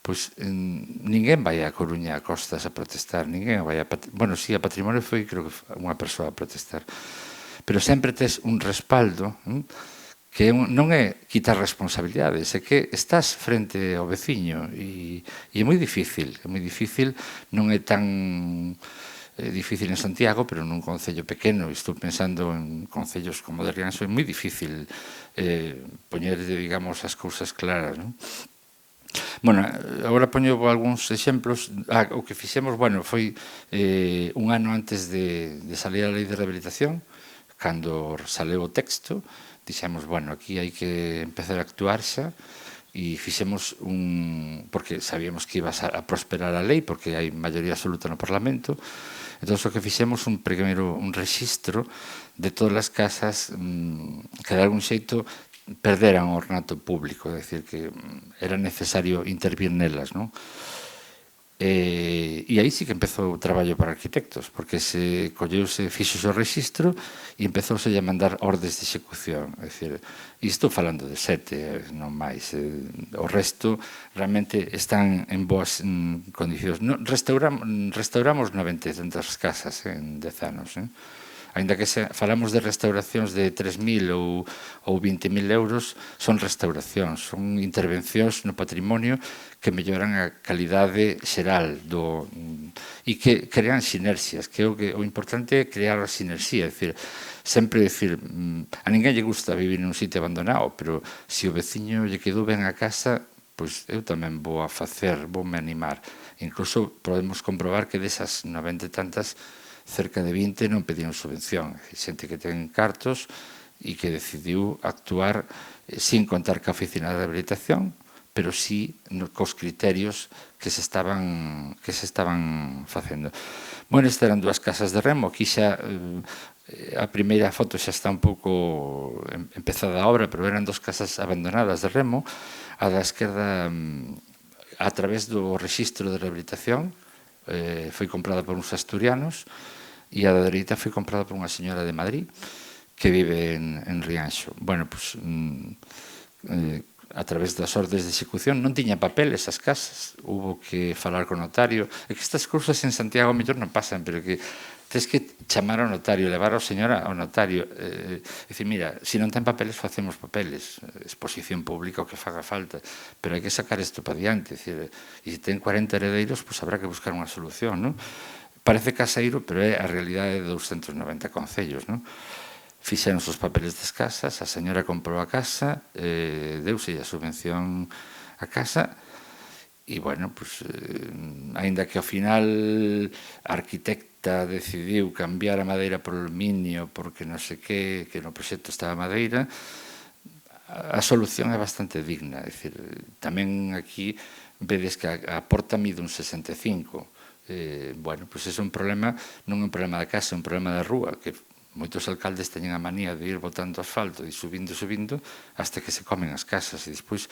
pois ninguén vai a Coruña a Costas a protestar, ninguén vai a... Bueno, si, a Patrimonio foi, creo que unha persoa a protestar. Pero sempre tes un respaldo, que non é quitar responsabilidades, é que estás frente ao veciño e é moi difícil, non é tan difícil en Santiago, pero nun concello pequeno, estou pensando en concellos como de Rianxo, é moi difícil poñer, digamos, as cousas claras, non? Bueno, agora poño algúns exemplos. O que fixemos, bueno, foi un ano antes de salir a lei de rehabilitación, cando saleu o texto, dixemos, bueno, aquí hai que empezar a actuar xa, e fixemos porque sabíamos que iba a prosperar a lei, porque hai maioría absoluta no Parlamento. Entón, o que fixemos un rexistro de todas as casas que de algún xeito perderan o ornato público, é dicir, que era necesario intervir nelas, non? E aí sí que empezou o traballo para arquitectos, porque se colleuse, fixose o rexistro e empezouse a mandar ordes de execución. É dicir, e estou falando de 7, non máis. O resto realmente están en boas condicións. Restauramos 90 e tantas casas en 10 anos, Ainda que falamos de restauracións de 3.000 ou 20.000 euros, son restauracións, son intervencións no patrimonio que melloran a calidade xeral e que crean sinerxias, que o importante é crear a sinerxía, é dicir, sempre dicir, a ninguén lle gusta vivir nun sitio abandonado, pero se o veciño lle quedou ben a casa, pois eu tamén voume animar. Incluso podemos comprobar que desas 90 e tantas, cerca de 20 non pedían subvención. Xente que ten cartos e que decidiu actuar sin contar ca oficina de rehabilitación, pero sí cos criterios que se estaban facendo. Bueno, estas eran 2 casas de Remo. Aquí xa a primeira foto xa está un pouco empezada a obra, pero eran 2 casas abandonadas de Remo. A da esquerda, a través do rexistro de rehabilitación, foi comprada por uns asturianos, e a da dereita foi comprada por unha señora de Madrid que vive en Rianxo. Bueno, pois, a través das ordes de execución, non tiña papel esas casas, hubo que falar con o notario. É que estas cousas en Santiago mellor non pasan, pero que tens que chamar ao notario, levar ao señor ao notario, dicir, mira, se non ten papeles, facemos papeles, exposición pública, o que faga falta, pero hai que sacar isto para diante, e se ten 40 heredeiros, pois habrá que buscar unha solución, non? Parece caseiro, pero é a realidade de 290 concellos, non? Fixeron os papeles das casas, a señora comprou a casa, deuse a subvención a casa, e, bueno, pois, aínda que ao final a arquitecta decidiu cambiar a madeira por aluminio porque non sei que no proxecto estaba madeira, a solución é bastante digna. É dicir, tamén aquí vedes que a porta mide un 65. Bueno, pois é un problema, non é un problema da casa, é un problema da rúa, que moitos alcaldes teñen a manía de ir botando asfalto e subindo, hasta que se comen as casas, e despois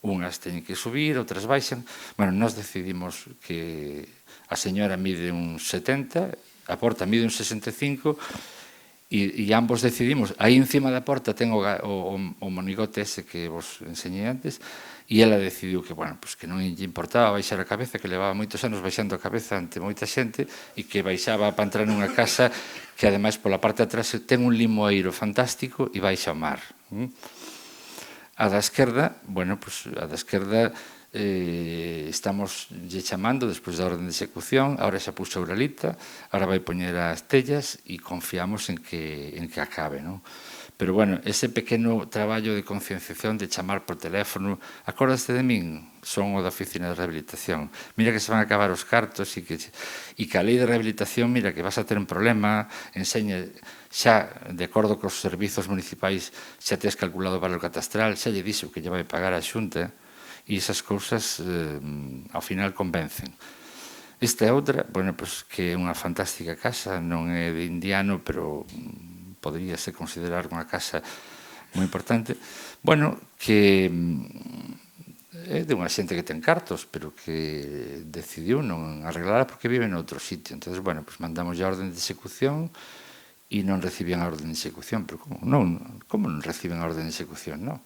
unhas teñen que subir, outras baixan. Bueno, nós decidimos que a señora mide un 70, a porta mide un 65, e ambos decidimos, aí encima da porta ten o monigote ese que vos enseñei antes, e ela decidiu que, bueno, pues que non lle importaba baixar a cabeza, que levaba moitos anos baixando a cabeza ante moita xente, e que baixaba para entrar nunha casa que, ademais, pola parte de atrás ten un limoeiro fantástico e baixa ao mar. A da esquerda, bueno, pues a da esquerda estamos lle chamando despois da orden de execución, agora xa puxo a Uralita, agora vai poñer as tellas e confiamos en que acabe, non? Pero, bueno, ese pequeno traballo de concienciación, de chamar por teléfono, acordaste de min? Son o da oficina de rehabilitación. Mira que se van a acabar os cartos e que a lei de rehabilitación, mira que vas a ter un problema, enseña xa, de acordo cos servizos municipais, xa tes calculado o valor catastral, xa lle dixo que lle vai pagar a Xunta, e esas cousas ao final convencen. Esta é outra, bueno, pues, que é unha fantástica casa, non é de indiano, pero poderíase considerar unha casa moi importante. Bueno, que é de unha xente que ten cartos, pero que decidiu non arreglar porque vive en outro sitio. Entón, bueno, pues mandamos a orden de execución e non recibían a orden de execución. Pero como non reciben a orden de execución? Non.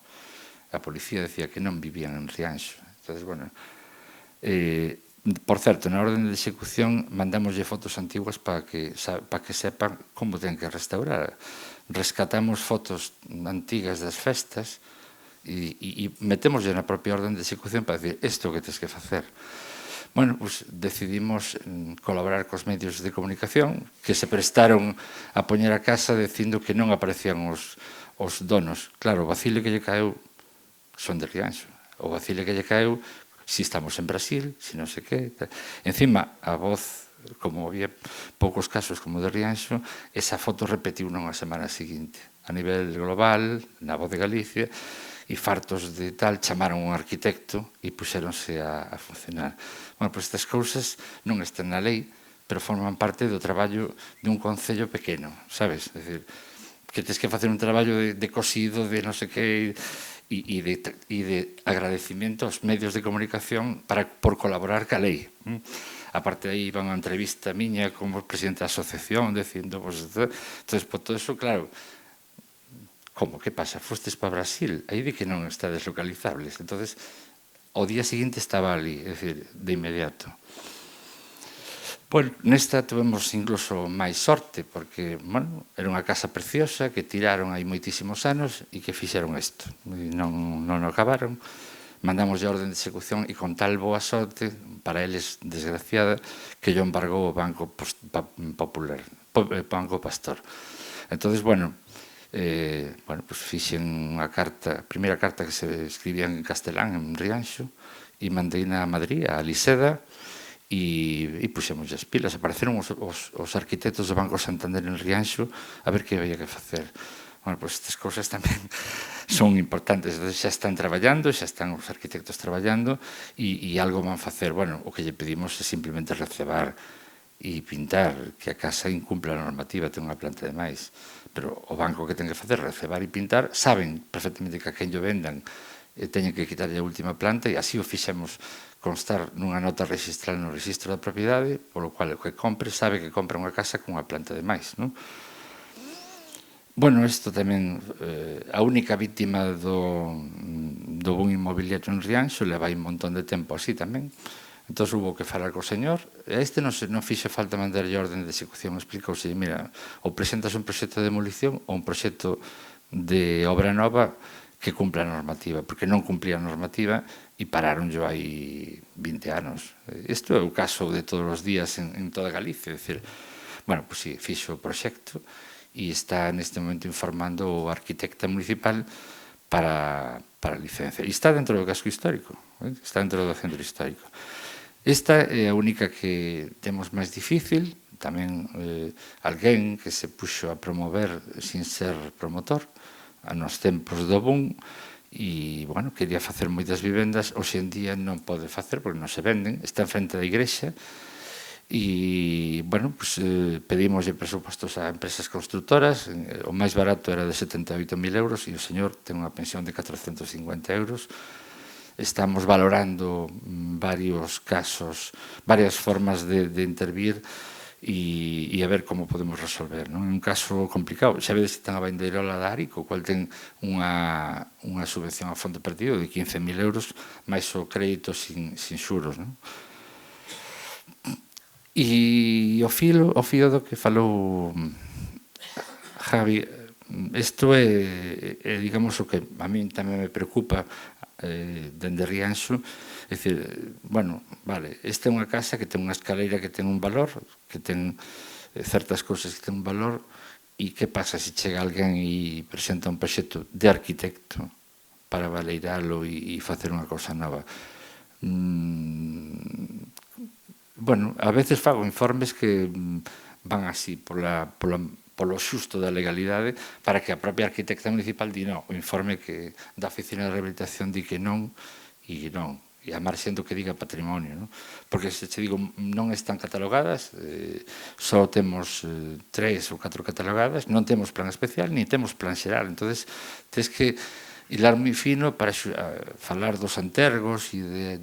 a policía decía que non vivían en Rianxo. Entón, bueno, por certo, na orden de execución mandamoslle fotos antiguas para que sepan como ten que restaurar. Rescatamos fotos antigas das festas e metémoslle na propia orden de execución para decir isto que tens que facer. Bueno, pues decidimos colaborar cos medios de comunicación que se prestaron a poñer a casa dicindo que non aparecían os donos. Claro, o vacile que lle caeu son de Rianxo. O vacile que lle caeu si estamos en Brasil, si non sei que. Encima, a voz, como había poucos casos como de Rianxo, esa foto repetiu unha semana seguinte. A nivel global, na Voz de Galicia, e fartos de tal, chamaron un arquitecto e puxéronse a funcionar. Bueno, pois estas cousas non están na lei, pero forman parte do traballo dun concello pequeno, sabes? É dicir, que tens que facer un traballo de cosido, de non sei que, e de agradecimiento aos medios de comunicación por colaborar ca lei. A parte de aí iban a entrevista miña como presidente da asociación dicindo, pues, entonces, por todo eso, claro, como, que pasa? Fostes para Brasil, aí di que non está deslocalizables. Entonces, ao día seguinte estaba ali, é dicir, de inmediato. Bueno, nesta tuvemos incluso máis sorte, porque, bueno, era unha casa preciosa que tiraron hai moitísimos anos e que fixeron isto. Non o acabaron. Mandamos a orden de execución e con tal boa sorte, para eles desgraciada, que yo embargou o Banco Popular, Banco Pastor. Entonces, bueno, pues fixen unha carta, a primeira carta que se escribía en castelán, en Rianxo, e mandei na Madrid, a Liseda, e puxemos as pilas. Apareceron os arquitectos do Banco Santander en Rianxo a ver que había que facer. Bueno, pois estas cousas tamén son importantes. Xa están traballando, xa están os arquitectos traballando e algo van facer. Bueno, o que lle pedimos é simplemente recebar e pintar, que a casa incumpla a normativa, ten unha planta de máis. Pero o banco que ten que facer, recebar e pintar, saben perfectamente que a quen lle vendan teñen que quitarlle a última planta e así o fixemos constar nunha nota registral no registro da propiedade, polo cual o que compre sabe que compra unha casa cunha planta de máis, non? Bueno, isto tamén, a única víctima do boom inmobiliario en Rianxo leva aí un montón de tempo así tamén. Entón, hubo que falar co señor. A este non fixe falta mandarlle orden de execución. Explicouse, mira, ou presentas un proxecto de demolición ou un proxecto de obra nova que cumpla a normativa, porque non cumplía a normativa e pararon yo hai 20 anos. Isto é o caso de todos os días en toda Galicia. É dicir, bueno, pois si, fixo o proxecto e está neste momento informando o arquitecta municipal para a licencia. E está dentro do casco histórico, está dentro do centro histórico. Esta é a única que temos máis difícil, tamén alguén que se puxo a promover sin ser promotor, nos tempos do boom, e, bueno, quería facer moitas vivendas, hoxe en día non pode facer porque non se venden, está en frente da igrexa, e, bueno, pues, pedimos presupostos a empresas constructoras, o máis barato era de 78.000 euros e o señor ten unha pensión de 450 euros. Estamos valorando varios casos, varias formas de intervir e a ver como podemos resolver. É un caso complicado. Xa vedes que ten a bandeirola da ARI, co cual ten unha subvención a fondo perdido de 15.000 euros, máis o crédito sin xuros. E o fío do que falou Javi, isto é, digamos, o que a mí tamén me preocupa dende Rianxo. É dicir, bueno, vale, esta é unha casa que ten unha escaleira que ten un valor, que ten certas cousas que ten un valor, e que pasa se chega alguén e presenta un proxecto de arquitecto para valeiralo e facer unha cousa nova? Bueno, a veces fago informes que van así polo xusto da legalidade para que a propia arquitecta municipal di non, o informe que da Oficina de Rehabilitación di que non e non, e a marxen do que diga patrimonio, non? Porque, se te digo, non están catalogadas, só temos 3 ou 4 catalogadas, non temos plan especial, ni temos plan xeral, entonces tens que hilar moi fino para falar dos antergos e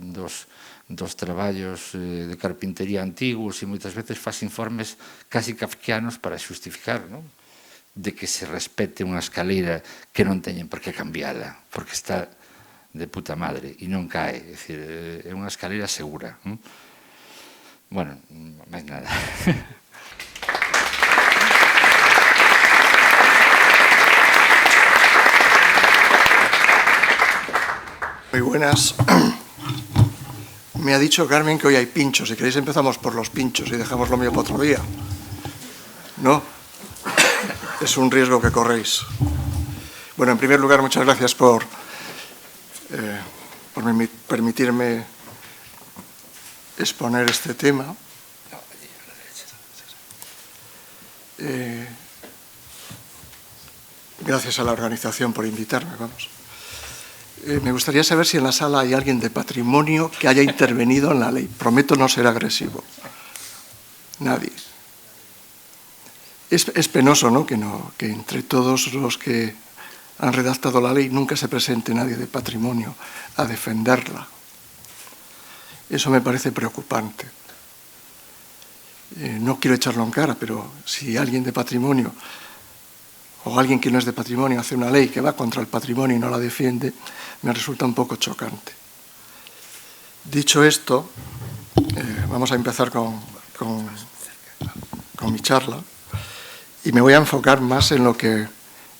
dos traballos de carpintería antigos, e moitas veces faz informes casi kafkianos para xustificar, non? De que se respete unha escaleira que non teñen por que cambiala, porque está de puta madre e non cae, é dicir, é unha escalera segura. Bueno, máis nada. Muy buenas. Me ha dicho Carmen que hoy hay pinchos. Si queréis empezamos por los pinchos y dejamos lo mío para otro día. ¿No? Es un riesgo que corréis. Bueno, en primer lugar, muchas gracias por permitirme exponer este tema. Gracias a la organización por invitarme, vamos. Me gustaría saber si en la sala hay alguien de patrimonio que haya intervenido en la ley. Prometo no ser agresivo. Nadie. Es penoso, ¿no? Que entre todos los que han redactado la ley nunca se presente nadie de patrimonio a defenderla. Eso me parece preocupante. No quiero echarlo en cara, pero si alguien de patrimonio o alguien que no es de patrimonio hace una ley que va contra el patrimonio y no la defiende, me resulta un poco chocante. Dicho esto, vamos a empezar con mi charla y me voy a enfocar más en lo que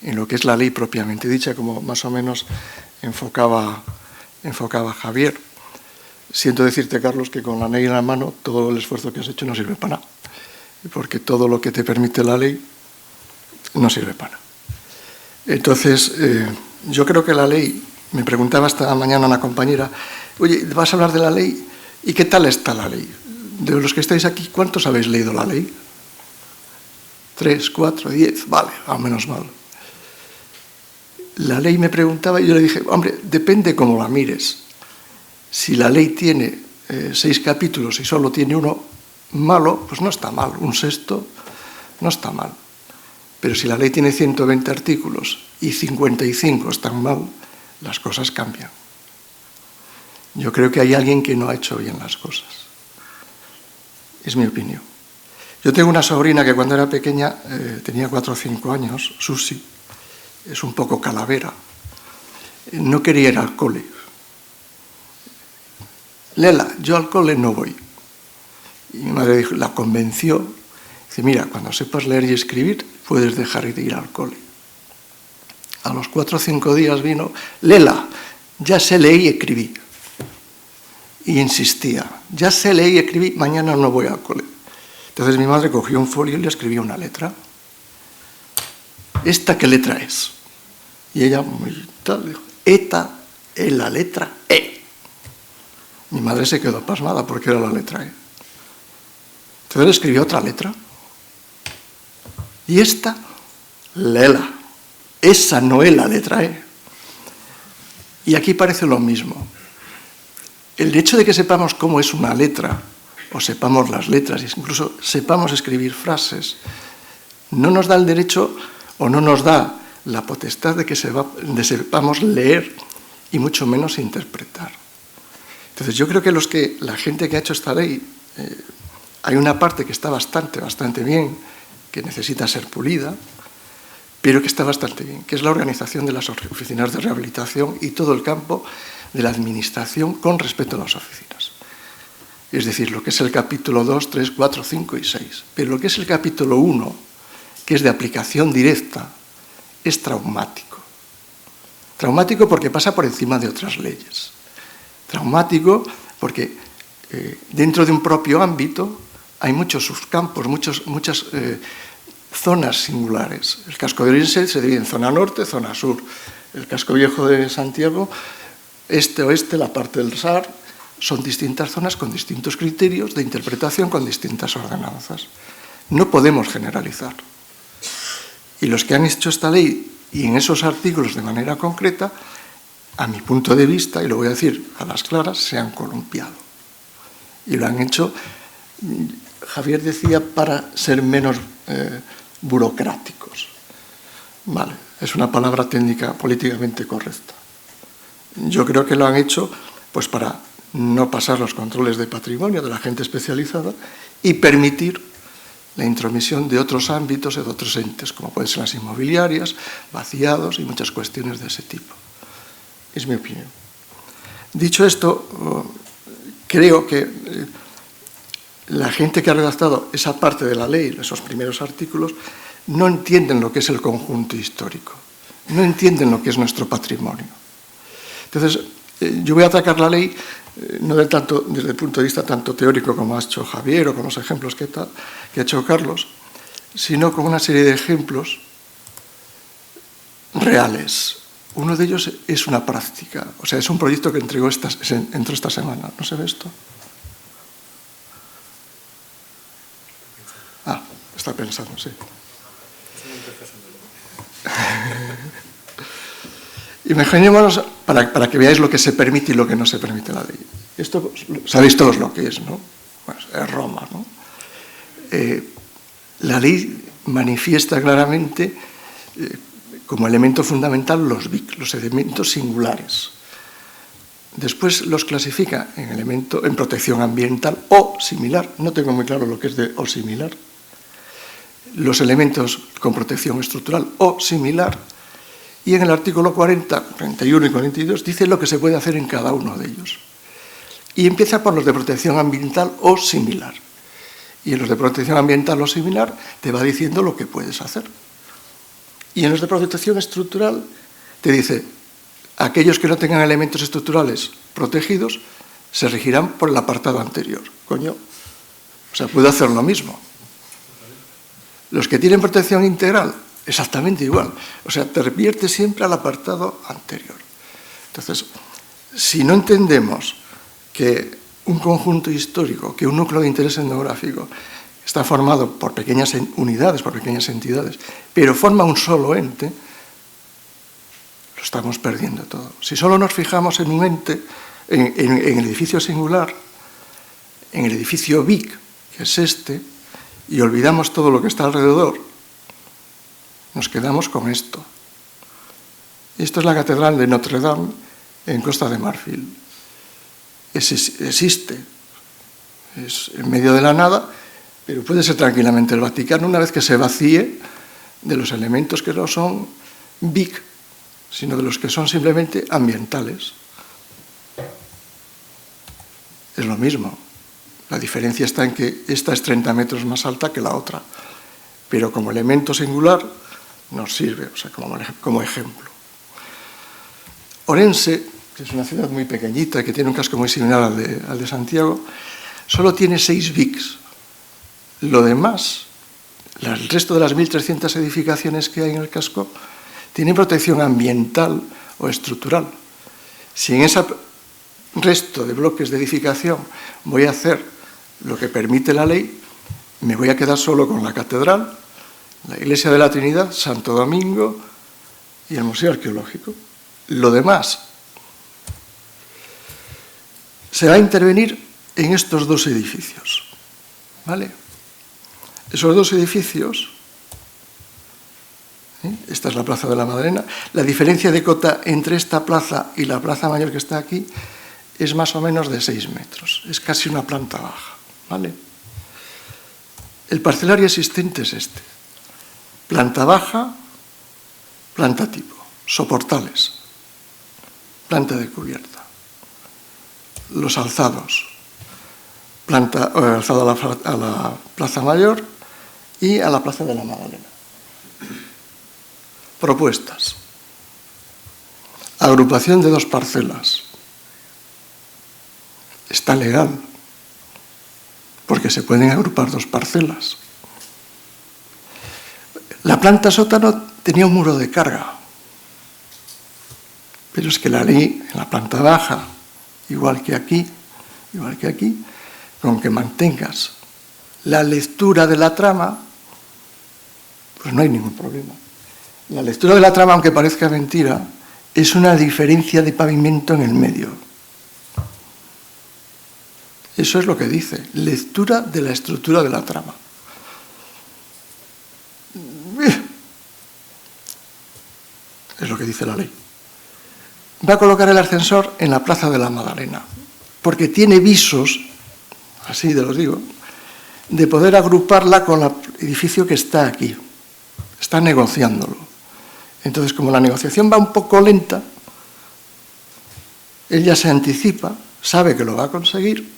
es la ley propiamente dicha, como más o menos enfocaba Javier. Siento decirte, Carlos, que con la ley en la mano todo el esfuerzo que has hecho no sirve para nada, porque todo lo que te permite la ley no sirve para nada. Entonces, yo creo que la ley, me preguntaba esta mañana una compañera, oye, ¿vas a hablar de la ley? ¿Y qué tal está la ley? De los que estáis aquí, ¿cuántos habéis leído la ley? 3, 4, 10, vale, al menos mal. La ley me preguntaba y yo le dije, hombre, depende cómo la mires. Si la ley tiene 6 capítulos y solo tiene uno malo, pues no está mal, un sexto no está mal. Pero si la ley tiene 120 artículos y 55 están mal, las cosas cambian. Yo creo que hay alguien que no ha hecho bien las cosas. Es mi opinión. Yo tengo una sobrina que cuando era pequeña tenía 4 o 5 años, Susi, es un poco calavera. No quería ir al cole. Lela, yo al cole no voy. Y mi madre la convenció. Dice, mira, cuando sepas leer y escribir, puedes dejar de ir al cole. A los 4 o 5 días vino, Lela, ya sé leer y escribir. Y insistía, ya sé leer y escribir, mañana no voy al cole. Entonces mi madre cogió un folio y le escribía una letra. ¿Esta qué letra es? Y ella, muy tal, dijo, esta es la letra E. Mi madre se quedó pasmada porque era la letra E. Entonces le escribió otra letra. Y esta, Lela. Esa no es la letra E. Y aquí parece lo mismo. El hecho de que sepamos cómo es una letra, o sepamos las letras, incluso sepamos escribir frases, no nos da el derecho o no nos da la potestad de que sepamos leer y mucho menos interpretar. Entonces yo creo que la gente que ha hecho esta ley, hay una parte que está bastante bien, que necesita ser pulida, pero que está bastante bien, que es la organización de las oficinas de rehabilitación y todo el campo de la administración con respecto a las oficinas. Es decir, lo que es el capítulo 2, 3, 4, 5 y 6. Pero lo que es el capítulo 1, que es de aplicación directa, es traumático. Traumático porque pasa por encima de otras leyes. Traumático porque dentro de un propio ámbito hay muchos subcampos, muchas zonas singulares. El casco de Orense se divide en zona norte, zona sur. El casco viejo de Santiago, este-oeste, la parte del SAR, son distintas zonas con distintos criterios de interpretación, con distintas ordenanzas. No podemos generalizar. Y los que han hecho esta ley y en esos artículos de manera concreta, a mi punto de vista, y lo voy a decir a las claras, se han columpiado. Y lo han hecho, Javier decía, para ser menos burocráticos. Vale, es una palabra técnica políticamente correcta. Yo creo que lo han hecho pues para no pasar los controles de patrimonio de la gente especializada y permitir la intromisión de otros ámbitos y de otros entes, como pueden ser las inmobiliarias, vaciados y muchas cuestiones de ese tipo. Es mi opinión. Dicho esto, creo que la gente que ha redactado esa parte de la ley, esos primeros artículos, no entienden lo que es el conjunto histórico, no entienden lo que es nuestro patrimonio. Entonces, yo voy a atacar la ley no desde el punto de vista tanto teórico como ha hecho Javier o con los ejemplos que ha hecho Carlos, sino con una serie de ejemplos reales. Uno de ellos es una práctica, o sea, es un proyecto que entró esta semana. ¿No se ve esto? Ah, está pensando, sí. Imaginémonos, para que veáis lo que se permite y lo que no se permite en la ley. Esto sabéis todos lo que es, ¿no? Bueno, es Roma, ¿no? La ley manifiesta claramente como elemento fundamental los BIC, los elementos singulares. Después los clasifica en protección ambiental o similar. No tengo muy claro lo que es de o similar. Los elementos con protección estructural o similar. Y en el artículo 40, 41 y 42 dice lo que se puede hacer en cada uno de ellos. Y empieza por los de protección ambiental o similar. Y en los de protección ambiental o similar te va diciendo lo que puedes hacer. Y en los de protección estructural te dice, aquellos que no tengan elementos estructurales protegidos se regirán por el apartado anterior. Coño, o sea, puedo hacer lo mismo. Los que tienen protección integral, exactamente igual. O sea, te revierte siempre al apartado anterior. Entonces, si no entendemos que un conjunto histórico, que un núcleo de interés etnográfico está formado por pequeñas unidades, por pequeñas entidades, pero forma un solo ente, lo estamos perdiendo todo. Si solo nos fijamos en un ente, en el edificio singular, en el edificio BIC, que es este, y olvidamos todo lo que está alrededor, nos quedamos con esto. Esto es la Catedral de Notre Dame en Costa de Marfil. Existe, es en medio de la nada, pero puede ser tranquilamente el Vaticano una vez que se vacíe de los elementos que no son BIC, sino de los que son simplemente ambientales. Es lo mismo. La diferencia está en que esta es 30 metros más alta que la otra, pero como elemento singular nos sirve, o sea, como ejemplo. Orense, que es una ciudad muy pequeñita, que tiene un casco muy similar al de Santiago, solo tiene 6 BICs. Lo demás, el resto de las 1.300 edificaciones que hay en el casco, tienen protección ambiental o estructural. Si en ese resto de bloques de edificación voy a hacer lo que permite la ley, me voy a quedar solo con la catedral, la Iglesia de la Trinidad, Santo Domingo y el Museo Arqueológico. Lo demás se va a intervenir en estos 2 edificios, ¿vale? Esos 2 edificios, esta es la Plaza de la Madalena, la diferencia de cota entre esta plaza y la Plaza Mayor que está aquí es más o menos de 6 metros, es casi una planta baja, ¿vale? El parcelario existente es este, planta baja, planta tipo, soportales, planta de cubierta, los alzados, alzado a la Plaza Mayor y a la Plaza de la Madalena. Propuestas. Agrupación de 2 parcelas. Está legal, porque se pueden agrupar 2 parcelas. La planta sótano tenía un muro de carga, pero es que la ley en la planta baja, igual que aquí, con que mantengas la lectura de la trama, pues no hay ningún problema. La lectura de la trama, aunque parezca mentira, es una diferencia de pavimento en el medio. Eso es lo que dice, lectura de la estructura de la trama. Es lo que dice la ley. Va a colocar el ascensor en la Plaza de la Madalena, porque tiene visos, así te los digo, de poder agruparla con el edificio que está aquí. Está negociándolo. Entonces, como la negociación va un poco lenta, Él ya se anticipa, sabe que lo va a conseguir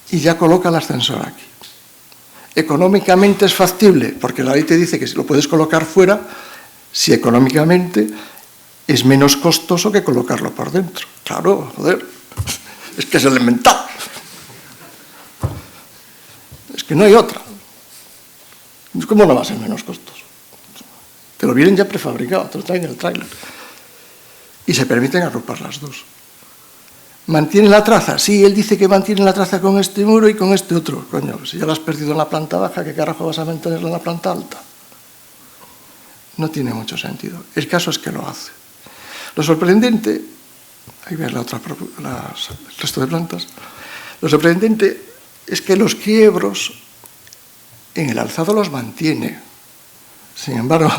y ya coloca el ascensor aquí. Económicamente es factible, porque la ley te dice que si lo puedes colocar fuera, si económicamente es menos costoso que colocarlo por dentro. Claro, joder, es que es elemental. Es que no hay otra. ¿Cómo no va a ser menos costoso? Te lo vienen ya prefabricado, te lo traen en el tráiler. Y se permiten agrupar las dos. ¿Mantiene la traza? Sí, él dice que mantiene la traza con este muro y con este otro. Coño, si ya lo has perdido en la planta baja, ¿qué carajo vas a mantenerlo en la planta alta? No tiene mucho sentido. El caso es que lo hace. Lo sorprendente, ahí ves el resto de plantas, lo sorprendente es que los quiebros en el alzado los mantiene. Sin embargo,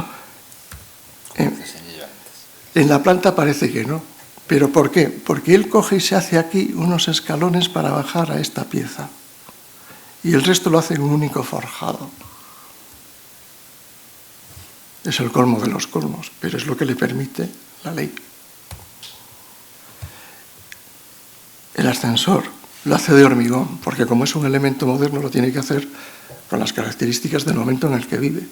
en la planta parece que no. ¿Pero por qué? Porque él coge y se hace aquí unos escalones para bajar a esta pieza. Y el resto lo hace en un único forjado. Es el colmo de los colmos, pero es lo que le permite la ley. El ascensor lo hace de hormigón, porque como es un elemento moderno lo tiene que hacer con las características del momento en el que vive.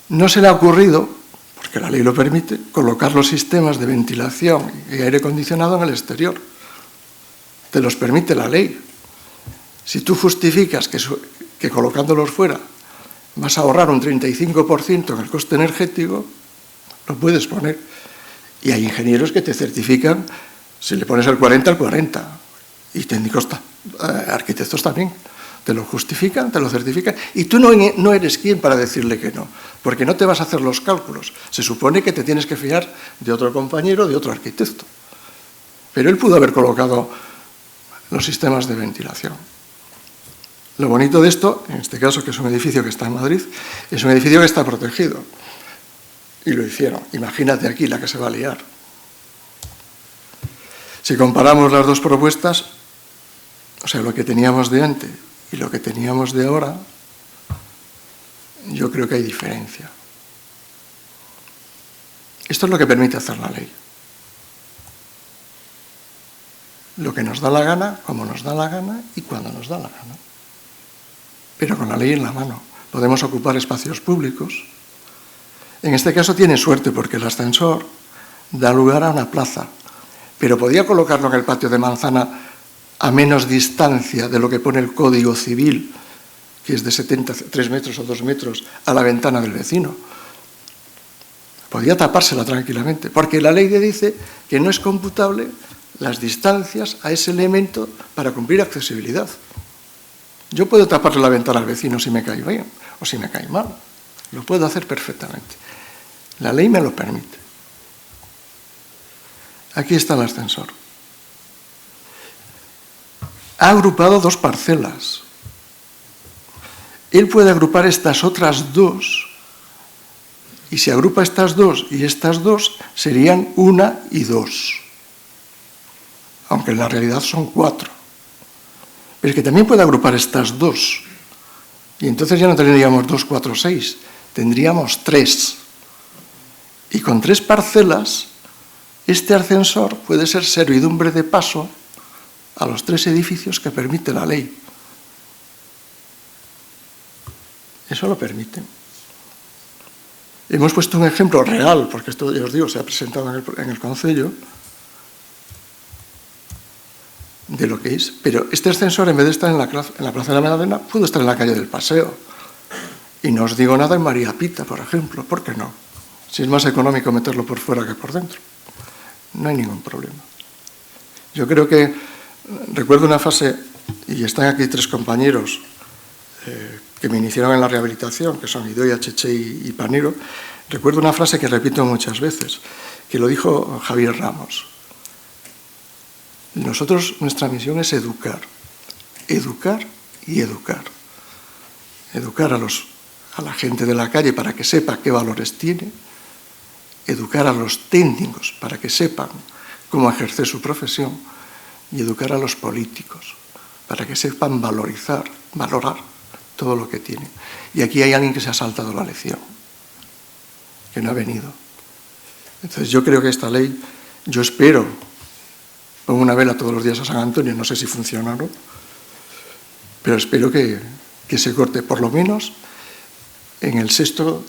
No se le ha ocurrido, porque la ley lo permite, colocar los sistemas de ventilación y aire acondicionado en el exterior. Te los permite la ley. Si tú justificas que colocándolos fuera vas a ahorrar un 35% en el coste energético, lo puedes poner. Y hay ingenieros que te certifican, si le pones el 40, el 40. Y técnicos, arquitectos también. Te lo justifican, te lo certifican. Y tú no eres quien para decirle que no, porque no te vas a hacer los cálculos. Se supone que te tienes que fiar de otro compañero, de otro arquitecto. Pero él pudo haber colocado los sistemas de ventilación. Lo bonito de esto, en este caso, que es un edificio que está en Madrid, es un edificio que está protegido. Y lo hicieron. Imagínate aquí la que se va a liar. Si comparamos las dos propuestas, o sea, lo que teníamos de antes y lo que teníamos de ahora, yo creo que hay diferencia. Esto es lo que permite hacer la ley. Lo que nos da la gana, como nos da la gana y cuando nos da la gana. Pero con la ley en la mano. Podemos ocupar espacios públicos. En este caso tiene suerte porque el ascensor da lugar a una plaza. Pero podía colocarlo en el patio de Manzana a menos distancia de lo que pone el Código Civil, que es de 73 metros o 2 metros, a la ventana del vecino. Podía tapársela tranquilamente, porque la ley dice que no es computable las distancias a ese elemento para cumplir accesibilidad. Yo puedo taparle la ventana al vecino si me cae bien o si me cae mal. Lo puedo hacer perfectamente. La ley me lo permite. Aquí está el ascensor. Ha agrupado dos parcelas. Él puede agrupar estas otras dos, y si agrupa estas dos y estas dos, serían 1 y 2. Aunque en la realidad son 4. Pero es que también puede agrupar estas dos. Y entonces ya no tendríamos 2, 4, 6, tendríamos 3. Y con 3 parcelas, este ascensor puede ser servidumbre de paso a los 3 edificios que permite la ley. Eso lo permite. Hemos puesto un ejemplo real, porque esto, ya os digo, se ha presentado en el Concello, de lo que es. Pero este ascensor, en vez de estar en la Plaza de la Magdalena, pudo estar en la calle del Paseo. Y no os digo nada en María Pita, por ejemplo. ¿Por qué no? Si es más económico meterlo por fuera que por dentro. No hay ningún problema. Yo creo que recuerdo una fase, y están aquí 3 compañeros que me iniciaron en la rehabilitación, que son Idoia, Cheche y Panero. Recuerdo una frase que repito muchas veces, que lo dijo Javier Ramos. Nosotros, nuestra misión es educar. Educar y educar. Educar a la gente de la calle para que sepa qué valores tiene. Educar a los técnicos para que sepan cómo ejercer su profesión. Y educar a los políticos para que sepan valorar todo lo que tienen. Y aquí hay alguien que se ha saltado la lección, que no ha venido. Entonces yo creo que esta ley, yo espero, pongo una vela todos los días a San Antonio, no sé si funciona o no, pero espero que se corte por lo menos en el sexto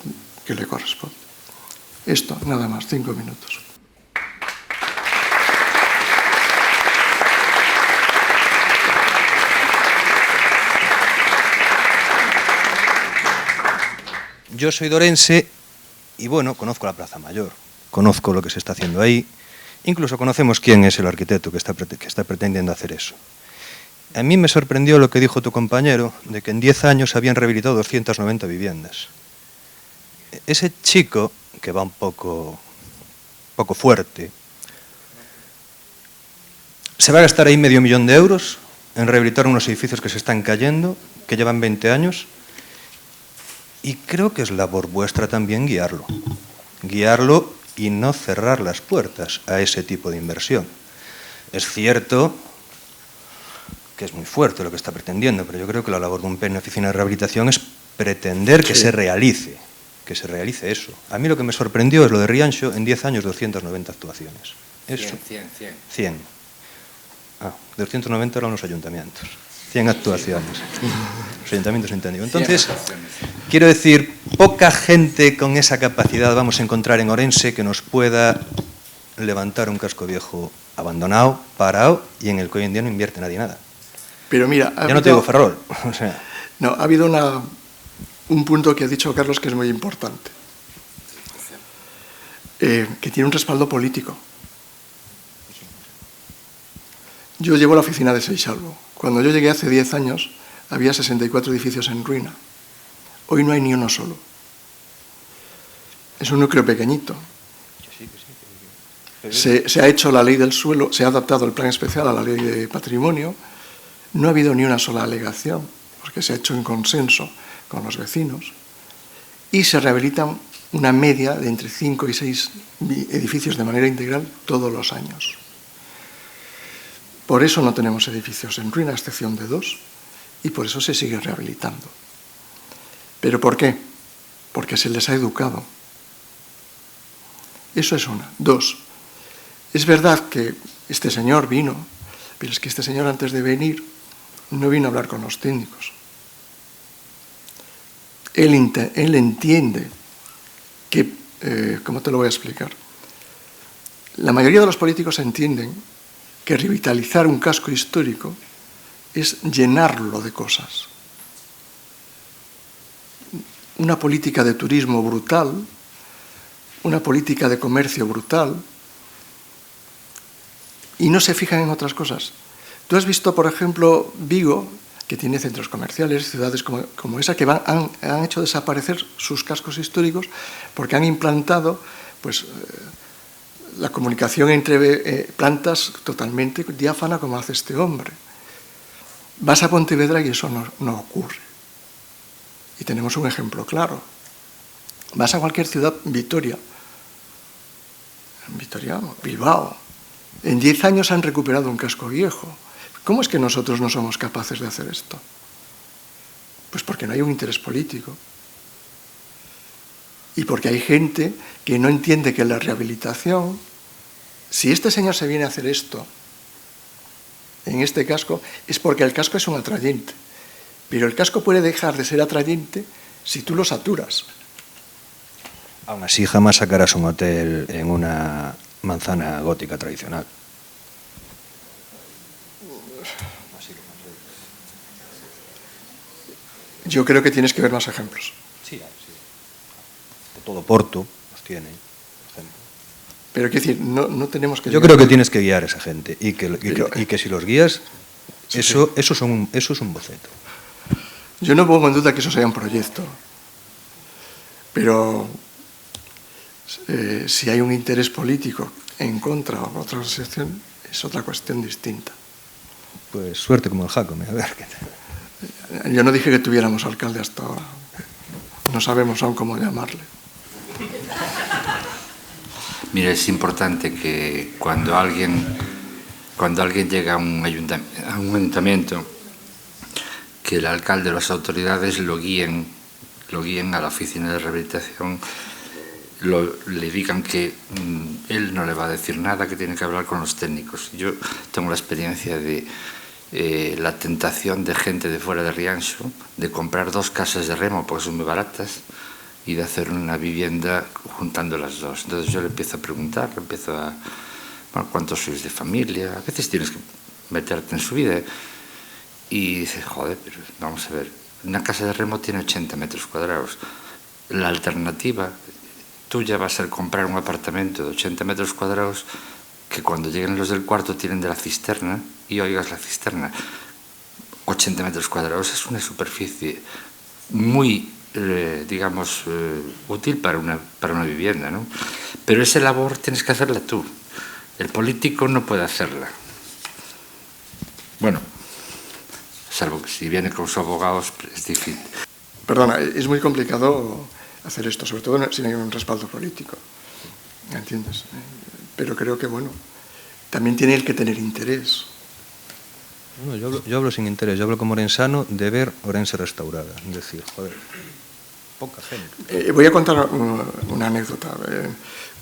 que le corresponde. Esto, nada más, 5 minutos. Yo soy de Orense y, bueno, conozco la Plaza Mayor, conozco lo que se está haciendo ahí, incluso conocemos quién es el arquitecto que está pretendiendo hacer eso. A mí me sorprendió lo que dijo tu compañero, de que en 10 años habían rehabilitado 290 viviendas. Ese chico, que va un poco fuerte, se va a gastar ahí $500,000 de euros en rehabilitar unos edificios que se están cayendo, que llevan 20 años, y creo que es labor vuestra también guiarlo y no cerrar las puertas a ese tipo de inversión. Es cierto que es muy fuerte lo que está pretendiendo, pero yo creo que la labor de un PEN en oficina de rehabilitación es pretender que se realice eso. A mí lo que me sorprendió es lo de Rianxo, en 10 años 290 actuaciones. Eso. 100. 290 eran los ayuntamientos. 100 actuaciones. Los ayuntamientos entendido. Entonces, quiero decir, poca gente con esa capacidad vamos a encontrar en Orense que nos pueda levantar un casco viejo abandonado, parado, y en el que hoy en día no invierte nadie nada. Pero mira, ya no te digo Ferrol. O sea. No, ha habido un punto que ha dicho Carlos que es muy importante, que tiene un respaldo político. Yo llevo la oficina de Seixalvo. Cuando yo llegué hace 10 años, había 64 edificios en ruina. Hoy no hay ni uno solo. Es un núcleo pequeñito. Se ha hecho la ley del suelo, se ha adaptado el plan especial a la ley de patrimonio. No ha habido ni una sola alegación, porque se ha hecho en consenso con los vecinos. Y se rehabilitan una media de entre 5 y 6 edificios de manera integral todos los años. Por eso no tenemos edificios en ruina, a excepción de 2, y por eso se sigue rehabilitando. ¿Pero por qué? Porque se les ha educado. Eso es una. 2, es verdad que este señor vino, pero es que este señor antes de venir no vino a hablar con los técnicos. Él entiende que, ¿cómo te lo voy a explicar? La mayoría de los políticos entienden que revitalizar un casco histórico es llenarlo de cosas. Una política de turismo brutal, una política de comercio brutal, y no se fijan en otras cosas. Tú has visto, por ejemplo, Vigo, que tiene centros comerciales, ciudades como esa, que han hecho desaparecer sus cascos históricos porque han implantado, pues, la comunicación entre plantas totalmente diáfana como hace este hombre. Vas a Pontevedra y eso no ocurre. Y tenemos un ejemplo claro. Vas a cualquier ciudad, Vitoria, Bilbao, en 10 años han recuperado un casco viejo. ¿Cómo es que nosotros no somos capaces de hacer esto? Pues porque no hay un interés político. Y porque hay gente que no entiende que la rehabilitación, si este señor se viene a hacer esto en este casco, es porque el casco es un atrayente. Pero el casco puede dejar de ser atrayente si tú lo saturas. Aún así, jamás sacarás un hotel en una manzana gótica tradicional. Yo creo que tienes que ver más ejemplos. Sí. Todo Porto los tiene. Pero quiero decir, no tenemos que... Yo creo que tienes que guiar a esa gente y que si los guías, eso es un boceto. Yo no pongo en duda que eso sea un proyecto, pero si hay un interés político en contra o otra sección, es otra cuestión distinta. Pues suerte como el Jacome, a ver qué tal. Yo no dije que tuviéramos alcalde hasta ahora. No sabemos aún cómo llamarle. Mira, es importante que cuando alguien llega a un ayuntamiento, que el alcalde o las autoridades lo guíen a la oficina de rehabilitación le digan que él no le va a decir nada, que tiene que hablar con los técnicos. Yo tengo la experiencia de la tentación de gente de fuera de Rianxo de comprar 2 casas de remo porque son muy baratas y de hacer una vivienda juntando las dos. Entonces yo le empiezo a preguntar, bueno, ¿cuántos sois de familia? A veces tienes que meterte en su vida y dices, joder, pero vamos a ver, una casa de remo tiene 80 metros cuadrados. La alternativa tuya va a ser comprar un apartamento de 80 metros cuadrados que cuando lleguen los del cuarto tienen de la cisterna y oigas la cisterna. 80 metros cuadrados es una superficie muy, digamos, útil para una vivienda, ¿no? Pero esa labor tienes que hacerla tú. El político no puede hacerla. Bueno, salvo que si viene con sus abogados es difícil. Perdona, es muy complicado hacer esto, sobre todo si no hay un respaldo político. ¿Entiendes? Pero creo que, bueno, también tiene el que tener interés. No, yo hablo sin interés, yo hablo como orensano de ver Orense restaurada. Es decir, joder, poca gente. Voy a contar una anécdota.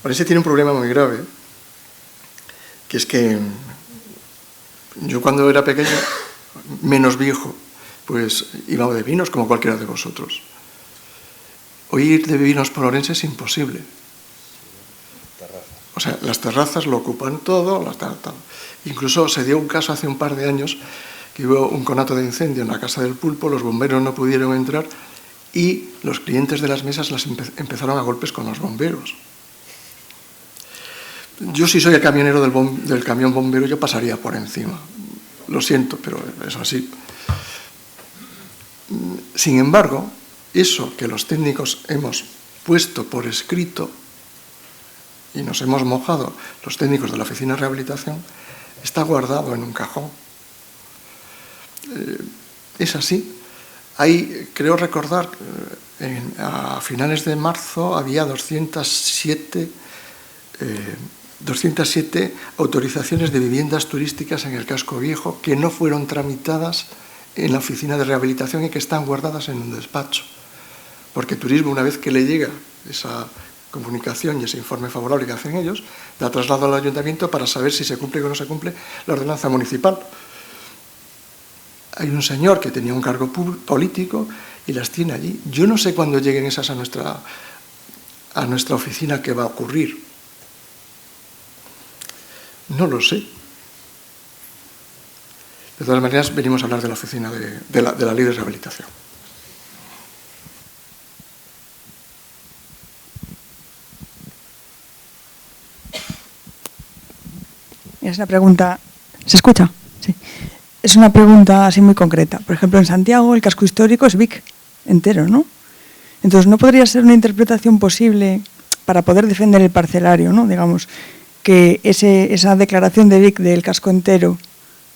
Orense tiene un problema muy grave, que es que yo cuando era pequeño, menos viejo, pues iba de vinos como cualquiera de vosotros. Hoy ir de vinos por Orense es imposible. O sea, las terrazas lo ocupan todo, incluso se dio un caso hace un par de años que hubo un conato de incendio en la Casa del Pulpo, los bomberos no pudieron entrar y los clientes de las mesas empezaron a golpes con los bomberos. Yo si soy el camionero del camión bombero, yo pasaría por encima. Lo siento, pero es así. Sin embargo, eso que los técnicos hemos puesto por escrito y nos hemos mojado, los técnicos de la oficina de rehabilitación, está guardado en un cajón. Es así. Hay, creo recordar, a finales de marzo había 207 autorizaciones de viviendas turísticas en el casco viejo que no fueron tramitadas en la oficina de rehabilitación y que están guardadas en un despacho. Porque turismo, una vez que le llega esa comunicación y ese informe favorable que hacen ellos, da traslado al ayuntamiento para saber si se cumple o no se cumple la ordenanza municipal. Hay un señor que tenía un cargo político y las tiene allí. Yo no sé cuándo lleguen esas a nuestra oficina qué va a ocurrir. No lo sé. De todas maneras, venimos a hablar de la oficina de la ley de rehabilitación. Es una pregunta... ¿Se escucha? Sí. Es una pregunta así muy concreta. Por ejemplo, en Santiago el casco histórico es Vic entero, ¿no? Entonces, ¿no podría ser una interpretación posible para poder defender el parcelario, ¿no? Digamos, que esa declaración de Vic del casco entero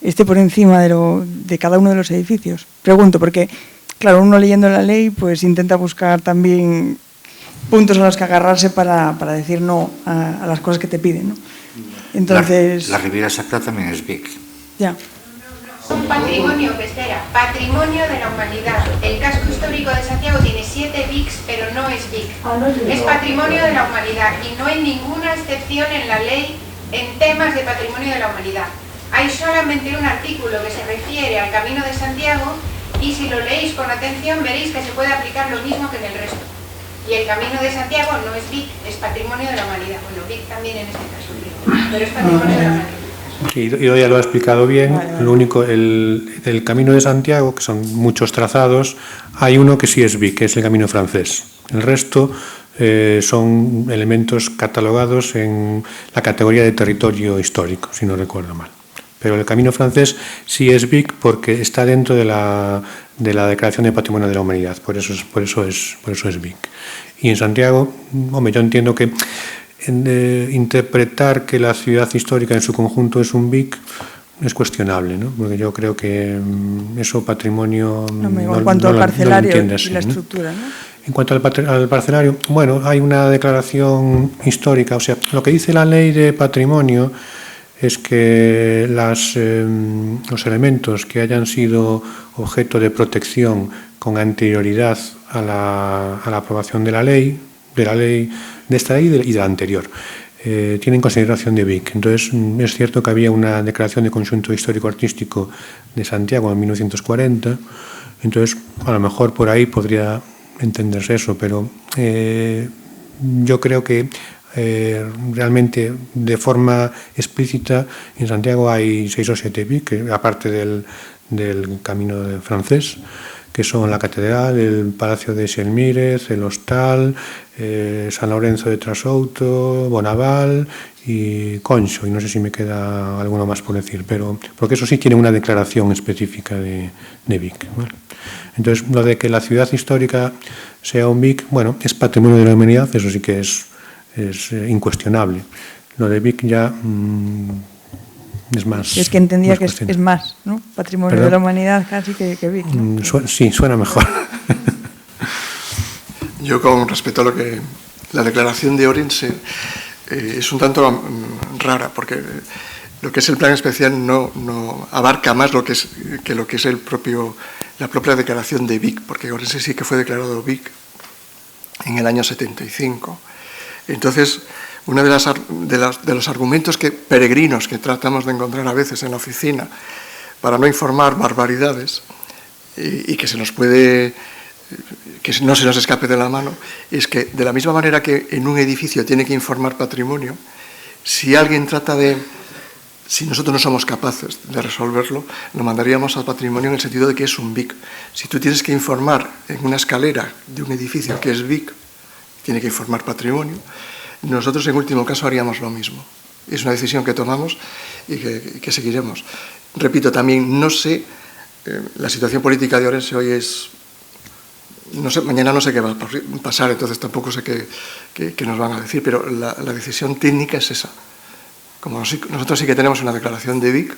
esté por encima de cada uno de los edificios? Pregunto, porque, claro, uno leyendo la ley pues intenta buscar también puntos a los que agarrarse para decir no a las cosas que te piden, ¿no? Entonces... La Riviera Sacra también es Vic. Ya. Un patrimonio que espera, patrimonio de la humanidad. El casco histórico de Santiago tiene 7 Vics, pero no es Vic. Es patrimonio de la humanidad y no hay ninguna excepción en la ley en temas de patrimonio de la humanidad. Hay solamente un artículo que se refiere al Camino de Santiago y si lo leéis con atención veréis que se puede aplicar lo mismo que en el resto. Y el Camino de Santiago no es Vic, es patrimonio de la humanidad. Bueno, Vic también en este caso, pero es patrimonio de la humanidad. Sí, yo ya lo he explicado bien. Lo único, el Camino de Santiago, que son muchos trazados, hay uno que sí es Vic, que es el Camino francés. El resto son elementos catalogados en la categoría de territorio histórico, si no recuerdo mal. Pero el Camino francés sí es Vic porque está dentro de la Declaración de Patrimonio de la Humanidad, por eso es Vic. Y en Santiago, hombre, yo entiendo que interpretar que la ciudad histórica en su conjunto es un Vic es cuestionable, ¿no? Porque yo creo que eso patrimonio en cuanto al parcelario y la estructura, ¿no? En cuanto al parcelario, bueno, hay una declaración histórica, o sea, lo que dice la ley de patrimonio es que los elementos que hayan sido objeto de protección con anterioridad a la aprobación de la ley de la ley, de esta ley y de la anterior. Tienen consideración de Vic. Entonces, es cierto que había una declaración de conjunto histórico-artístico de Santiago en 1940, entonces a lo mejor por ahí podría entenderse eso, pero yo creo que realmente de forma explícita en Santiago hay 6 o 7 Vic, aparte del camino francés, que son la Catedral, el Palacio de Selmírez, el Hostal, San Lorenzo de Trasouto, Bonaval y Concho, y no sé si me queda alguno más por decir, pero porque eso sí tiene una declaración específica de Vic, ¿vale? Entonces, lo de que la ciudad histórica sea un Vic, bueno, es patrimonio de la humanidad, eso sí que es incuestionable. Lo de Vic ya es más. Es que entendía que cuestión. es más, ¿no? Patrimonio ¿Perdón? de la humanidad casi que Vic, ¿no? Sí, suena mejor. Yo, con respecto a lo que la declaración de Orense, es un tanto rara, porque lo que es el plan especial no abarca más lo que es la propia declaración de Vic, porque Orense sí que fue declarado Vic en el año 75. Entonces, uno de los argumentos peregrinos que tratamos de encontrar a veces en la oficina para no informar barbaridades y que no se nos escape de la mano, es que de la misma manera que en un edificio tiene que informar patrimonio, si nosotros no somos capaces de resolverlo, lo mandaríamos al patrimonio en el sentido de que es un BIC. Si tú tienes que informar en una escalera de un edificio que es BIC, tiene que informar patrimonio, nosotros en último caso haríamos lo mismo. Es una decisión que tomamos y que seguiremos. Repito, también no sé, la situación política de Orense hoy es... No sé, mañana no sé qué va a pasar, entonces tampoco sé qué nos van a decir, pero la decisión técnica es esa. Como nosotros sí que tenemos una declaración de Vic,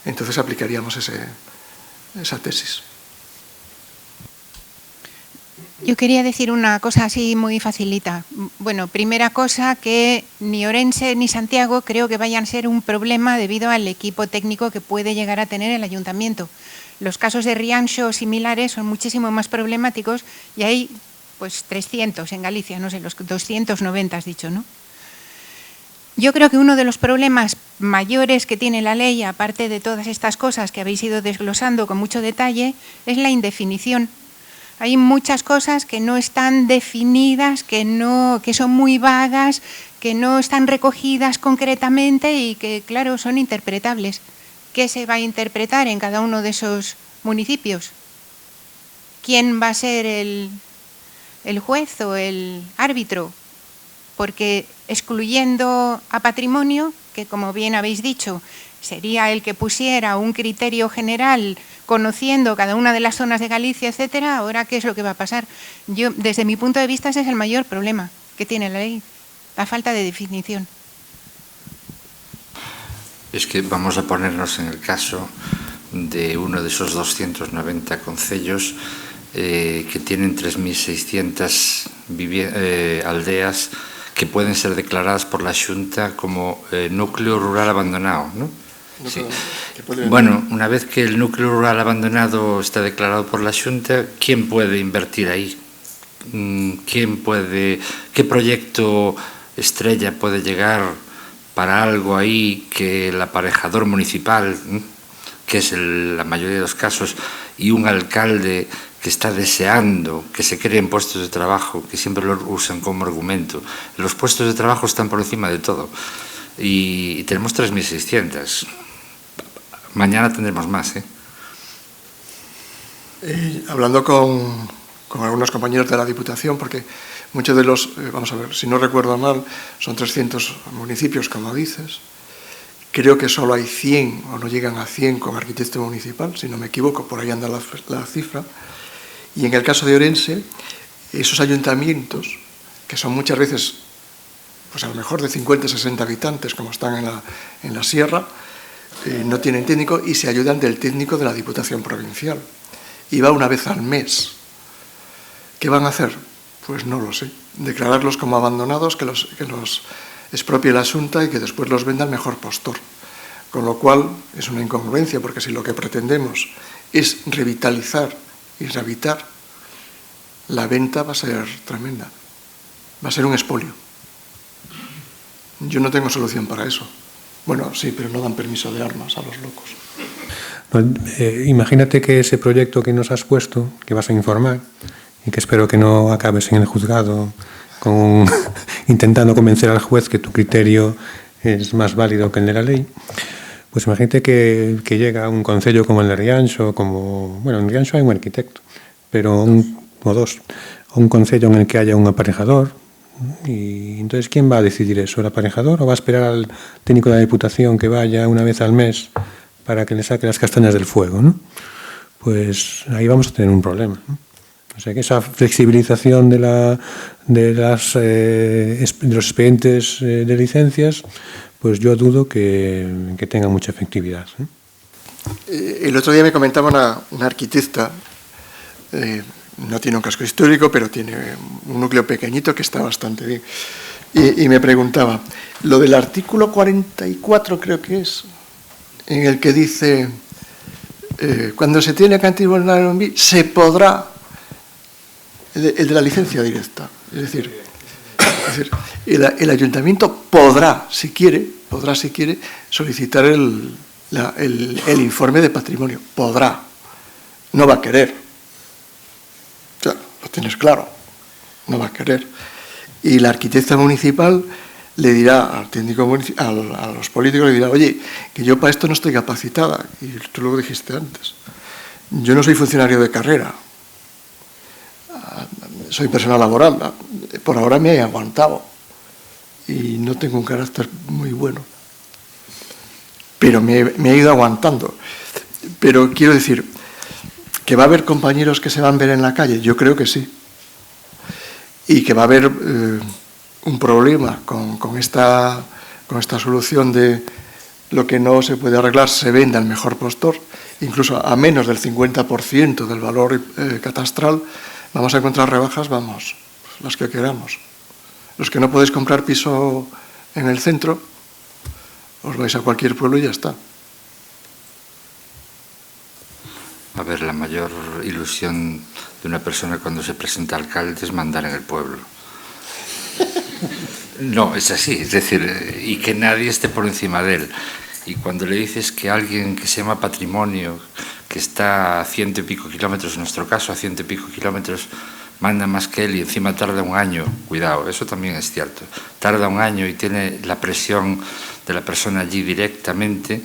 entonces aplicaríamos esa tesis. Yo quería decir una cosa así muy facilita. Bueno, primera cosa, que ni Orense ni Santiago creo que vayan a ser un problema debido al equipo técnico que puede llegar a tener el ayuntamiento. Los casos de Rianxo o similares son muchísimo más problemáticos y hay pues 300 en Galicia, no sé, los 290 has dicho, ¿no? Yo creo que uno de los problemas mayores que tiene la ley, aparte de todas estas cosas que habéis ido desglosando con mucho detalle, es la indefinición. Hay muchas cosas que no están definidas, que son muy vagas, que no están recogidas concretamente y que, claro, son interpretables. ¿Qué se va a interpretar en cada uno de esos municipios? ¿Quién va a ser el juez o el árbitro? Porque excluyendo a patrimonio, que como bien habéis dicho, sería el que pusiera un criterio general conociendo cada una de las zonas de Galicia, etcétera, ahora ¿qué es lo que va a pasar? Yo, desde mi punto de vista, ese es el mayor problema que tiene la ley, la falta de definición. Es que vamos a ponernos en el caso de uno de esos 290 concellos que tienen 3.600 aldeas que pueden ser declaradas por la Xunta como núcleo rural abandonado, ¿no? Sí. Bueno, una vez que el núcleo rural abandonado está declarado por la Xunta, ¿quién puede invertir ahí? ¿Qué proyecto estrella puede llegar para algo ahí que el aparejador municipal, que es la mayoría de los casos, y un alcalde que está deseando que se creen puestos de trabajo, que siempre lo usan como argumento? Los puestos de trabajo están por encima de todo y tenemos 3.600. Mañana tendremos más, ¿eh? Hablando con algunos compañeros de la Diputación, porque muchos de los, vamos a ver, si no recuerdo mal, son 300 municipios, como dices. Creo que solo hay 100, o no llegan a 100 con arquitecto municipal, si no me equivoco, por ahí anda la cifra. Y en el caso de Orense, esos ayuntamientos, que son muchas veces, pues a lo mejor de 50 60 habitantes, como están en la sierra, no tienen técnico y se ayudan del técnico de la Diputación Provincial. Y va una vez al mes. ¿Qué van a hacer? Pues no lo sé. Declararlos como abandonados, que los expropie la Xunta y que después los venda al mejor postor. Con lo cual es una incongruencia, porque si lo que pretendemos es revitalizar y rehabilitar, la venta va a ser tremenda. Va a ser un expolio. Yo no tengo solución para eso. Bueno, sí, pero no dan permiso de armas a los locos. Imagínate que ese proyecto que nos has puesto, que vas a informar, y que espero que no acabes en el juzgado intentando convencer al juez que tu criterio es más válido que el de la ley, pues imagínate que llega un concello como el de Rianxo, bueno, en Rianxo hay un arquitecto, pero o dos, un concello en el que haya un aparejador, y entonces ¿quién va a decidir eso? ¿El aparejador o va a esperar al técnico de la Diputación que vaya una vez al mes para que le saque las castañas del fuego, ¿no? Pues ahí vamos a tener un problema, ¿no? O sea que esa flexibilización de los expedientes de licencias, pues yo dudo que tenga mucha efectividad, ¿no? El otro día me comentaba una arquitecta, no tiene un casco histórico, pero tiene un núcleo pequeñito que está bastante bien. Y me preguntaba, lo del artículo 44 creo que es, en el que dice, cuando se tiene que antibonar un bien, se podrá, el de la licencia directa, es decir, el ayuntamiento podrá, si quiere, solicitar el informe de patrimonio, podrá, no va a querer. O sea, lo tienes claro, no va a querer. Y la arquitecta municipal le dirá al técnico municipal, a los políticos, le dirá, oye, que yo para esto no estoy capacitada. Y tú lo dijiste antes. Yo no soy funcionario de carrera. Soy persona laboral. Por ahora me he aguantado. Y no tengo un carácter muy bueno. Pero me he ido aguantando. Pero quiero decir, ¿que va a haber compañeros que se van a ver en la calle? Yo creo que sí. Y que va a haber un problema con esta solución de lo que no se puede arreglar se vende al mejor postor, incluso a menos del 50% del valor catastral, vamos a encontrar rebajas, vamos, las que queramos. Los que no podéis comprar piso en el centro, os vais a cualquier pueblo y ya está. A ver, la mayor ilusión de una persona cuando se presenta alcalde es mandar en el pueblo. No, es así, es decir, y que nadie esté por encima de él. Y cuando le dices que alguien que se llama patrimonio, que está a 100 y pico kilómetros, en nuestro caso a 100 y pico kilómetros, manda más que él y encima tarda un año, cuidado, eso también es cierto, tarda un año y tiene la presión de la persona allí directamente,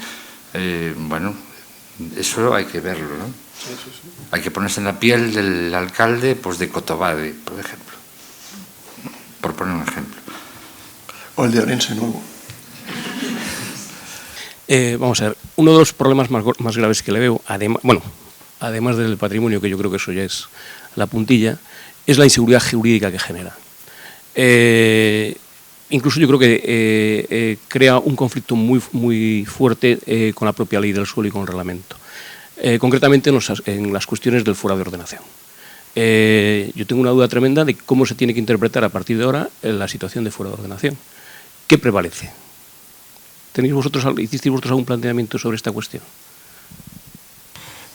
bueno, eso hay que verlo, ¿no? Sí, sí, sí. Hay que ponerse en la piel del alcalde, pues de Cotobade, por ejemplo, por poner un ejemplo. O el de Orense Nuevo. Vamos a ver, uno de los problemas más graves que le veo, además del patrimonio, que yo creo que eso ya es la puntilla, es la inseguridad jurídica que genera. Incluso yo creo que crea un conflicto muy fuerte con la propia ley del suelo y con el reglamento. Concretamente en las cuestiones del fuera de ordenación. Yo tengo una duda tremenda de cómo se tiene que interpretar a partir de ahora la situación de fuera de ordenación. ¿Qué prevalece? ¿Hicisteis vosotros algún planteamiento sobre esta cuestión?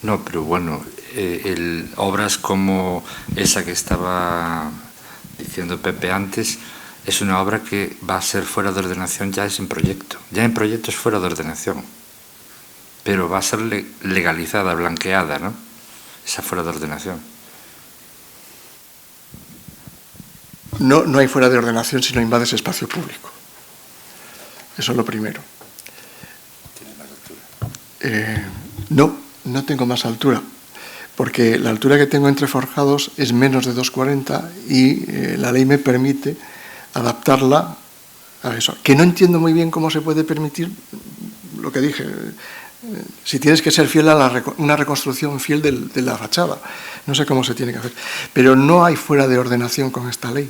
No, pero bueno, obras como esa que estaba diciendo Pepe antes, es una obra que va a ser fuera de ordenación, ya es en proyecto. Ya en proyecto es fuera de ordenación. Pero va a ser legalizada, blanqueada, ¿no? Esa fuera de ordenación. No hay fuera de ordenación si no invades espacio público. Eso es lo primero. ¿Tiene más altura? No tengo más altura, porque la altura que tengo entre forjados es menos de 2,40 y la ley me permite adaptarla a eso. Que no entiendo muy bien cómo se puede permitir lo que dije. Si tienes que ser fiel a una reconstrucción fiel de la fachada. No sé cómo se tiene que hacer. Pero no hay fuera de ordenación con esta ley.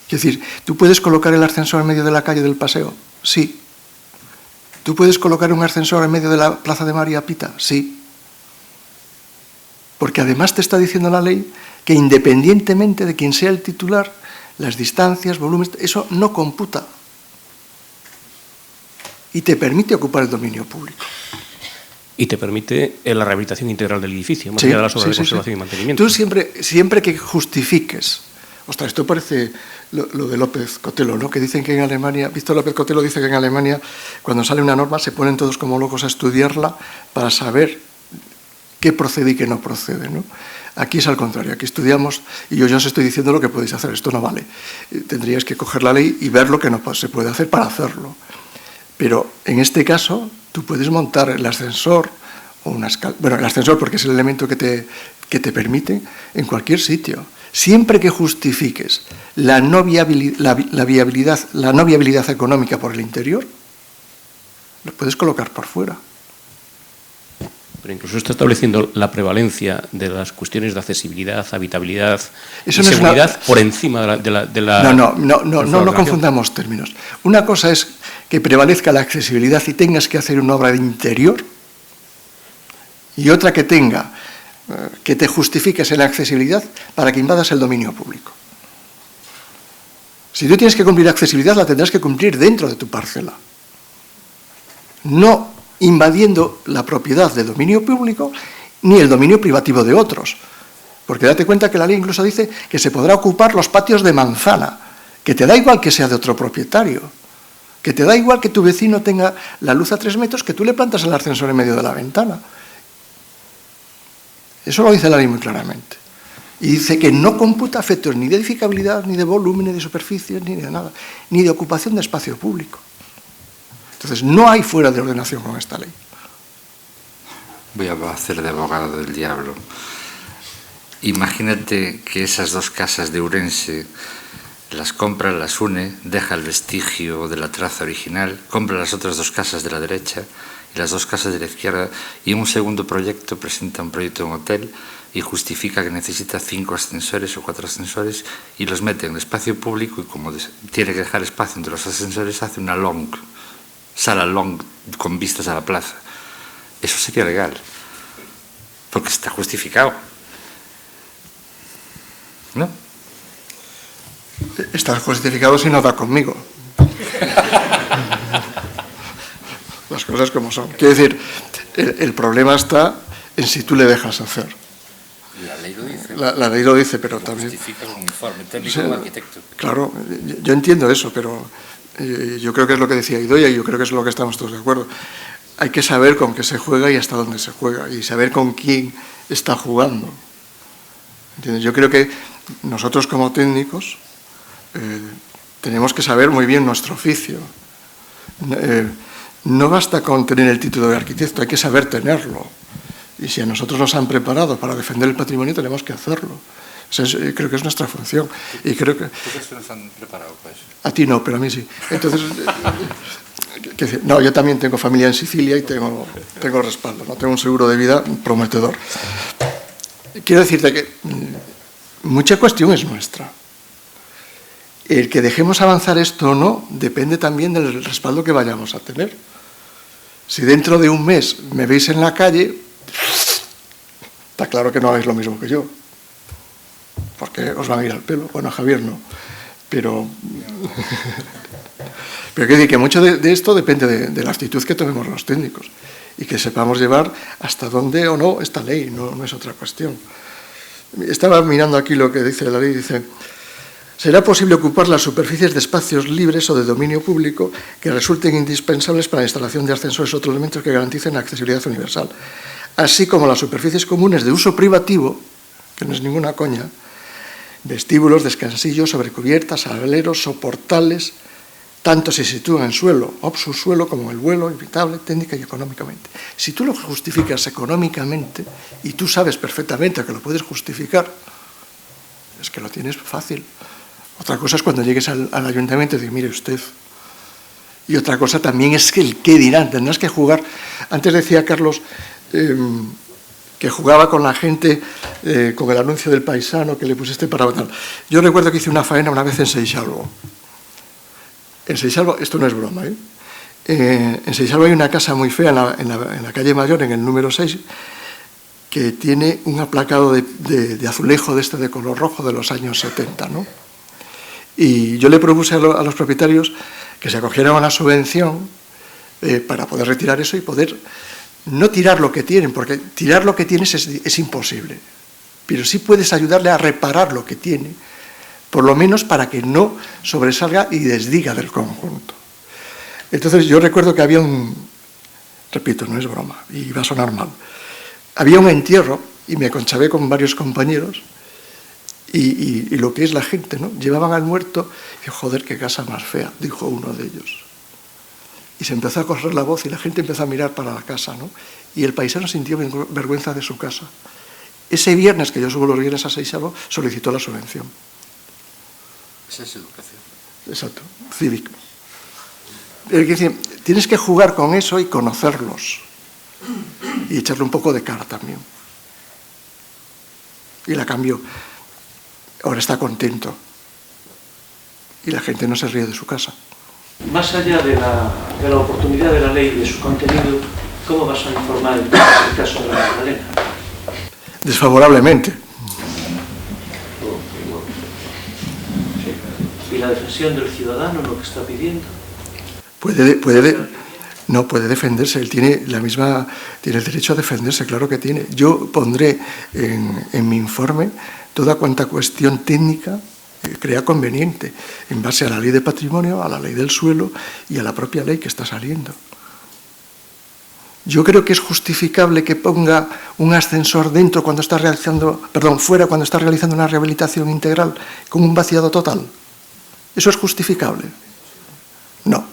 Es decir, ¿tú puedes colocar el ascensor en medio de la calle del Paseo? Sí. ¿Tú puedes colocar un ascensor en medio de la Plaza de María Pita? Sí. Porque además te está diciendo la ley que independientemente de quién sea el titular, las distancias, volúmenes, eso no computa. Y te permite ocupar el dominio público. Y te permite la rehabilitación integral del edificio, más allá de las obras de conservación y mantenimiento. Tú siempre que justifiques Ostras, esto parece lo de López Cotelo, ¿no? Que dicen que en Alemania, Víctor López Cotelo dice que en Alemania, cuando sale una norma, se ponen todos como locos a estudiarla para saber qué procede y qué no procede, ¿no? Aquí es al contrario, aquí estudiamos y yo ya os estoy diciendo lo que podéis hacer, esto no vale. Tendríais que coger la ley y ver lo que no se puede hacer para hacerlo. Pero en este caso, tú puedes montar el ascensor o una escalera, bueno, el ascensor porque es el elemento que te permite en cualquier sitio. Siempre que justifiques la no viabilidad económica por el interior, lo puedes colocar por fuera. Pero incluso está estableciendo la prevalencia de las cuestiones de accesibilidad, habitabilidad y Eso no seguridad por encima de la... No confundamos términos. Una cosa es que prevalezca la accesibilidad y tengas que hacer una obra de interior, y otra que te justifiques en la accesibilidad para que invadas el dominio público. Si tú tienes que cumplir accesibilidad, la tendrás que cumplir dentro de tu parcela. No invadiendo la propiedad de dominio público ni el dominio privativo de otros. Porque date cuenta que la ley incluso dice que se podrá ocupar los patios de manzana, que te da igual que sea de otro propietario, que te da igual que tu vecino tenga la luz a 3 metros, que tú le plantas el ascensor en medio de la ventana. Eso lo dice la ley muy claramente. Y dice que no computa efectos ni de edificabilidad, ni de volumen, ni de superficie, ni de nada, ni de ocupación de espacio público. Entonces, no hay fuera de ordenación con esta ley. Voy a hacer de abogado del diablo. Imagínate que esas 2 casas de Ourense las compra, las une, deja el vestigio de la traza original, compra las otras 2 casas de la derecha y las 2 casas de la izquierda, y en un segundo proyecto presenta un proyecto de un hotel y justifica que necesita 5 ascensores o 4 ascensores y los mete en el espacio público, y como tiene que dejar espacio entre los ascensores, hace una sala long con vistas a la plaza. Eso sería legal, porque está justificado, ¿no? Está justificado si no da conmigo. Las cosas como son. Quiero decir, el problema está en si tú le dejas hacer. La ley lo dice. La ley lo dice, pero también... Justifica con un informe técnico de un arquitecto. Claro, yo entiendo eso, pero yo creo que es lo que decía Idoia y yo creo que es lo que estamos todos de acuerdo. Hay que saber con qué se juega y hasta dónde se juega, y saber con quién está jugando. ¿Entiendes? Yo creo que nosotros como técnicos tenemos que saber muy bien nuestro oficio. No basta con tener el título de arquitecto, hay que saber tenerlo. Y si a nosotros nos han preparado para defender el patrimonio, tenemos que hacerlo. Creo que es nuestra función. Y creo que... ¿Tú crees que nos han preparado para eso? A ti no, pero a mí sí. Entonces, no, yo también tengo familia en Sicilia y tengo respaldo, ¿no? Tengo un seguro de vida prometedor. Quiero decirte que mucha cuestión es nuestra. El que dejemos avanzar esto o no depende también del respaldo que vayamos a tener. Si dentro de un mes me veis en la calle, está claro que no hagáis lo mismo que yo, porque os van a ir al pelo. Bueno, a Javier no, pero quiero decir que mucho de esto depende de la actitud que tomemos los técnicos y que sepamos llevar hasta dónde o no esta ley, no es otra cuestión. Estaba mirando aquí lo que dice la ley, dice: será posible ocupar las superficies de espacios libres o de dominio público que resulten indispensables para la instalación de ascensores o otros elementos que garanticen la accesibilidad universal, así como las superficies comunes de uso privativo, que no es ninguna coña, vestíbulos, descansillos, sobrecubiertas, aleros, soportales, tanto se sitúan en suelo o subsuelo como en el vuelo, evitable, técnica y económicamente. Si tú lo justificas económicamente y tú sabes perfectamente que lo puedes justificar, es que lo tienes fácil. Otra cosa es cuando llegues al ayuntamiento y dices: mire usted. Y otra cosa también es que el qué dirán, tendrás que jugar. Antes decía Carlos que jugaba con la gente, con el anuncio del paisano que le pusiste para votar. Yo recuerdo que hice una faena una vez en Seixalbo. En Seixalbo, esto no es broma, en Seixalbo hay una casa muy fea en la calle Mayor, en el número 6, que tiene un aplacado de azulejo de color rojo de los años 70, ¿no? Y yo le propuse a los propietarios que se acogieran a una subvención para poder retirar eso y poder no tirar lo que tienen, porque tirar lo que tienes es imposible, pero sí puedes ayudarle a reparar lo que tiene, por lo menos para que no sobresalga y desdiga del conjunto. Entonces yo recuerdo que había repito, no es broma, y va a sonar mal, había un entierro y me conchavé con varios compañeros y lo que es la gente, ¿no? Llevaban al muerto y joder, qué casa más fea, dijo uno de ellos. Y se empezó a correr la voz y la gente empezó a mirar para la casa, ¿no? Y el paisano sintió vergüenza de su casa. Ese viernes, que yo subo los viernes a Seixalbo, solicitó la subvención. Esa es educación. Exacto, cívico. Tienes que jugar con eso y conocerlos. Y echarle un poco de cara también. Y la cambió. Ahora está contento. Y la gente no se ríe de su casa. Más allá de la oportunidad de la ley y de su contenido, ¿cómo vas a informar en el caso de la Magdalena? Desfavorablemente. ¿Y la defensión del ciudadano, lo que está pidiendo? No puede defenderse, él tiene el derecho a defenderse, claro que tiene. Yo pondré en mi informe toda cuanta cuestión técnica crea conveniente, en base a la ley de patrimonio, a la ley del suelo y a la propia ley que está saliendo. Yo creo que es justificable que ponga un ascensor dentro cuando está fuera cuando está realizando una rehabilitación integral con un vaciado total. ¿Eso es justificable? No.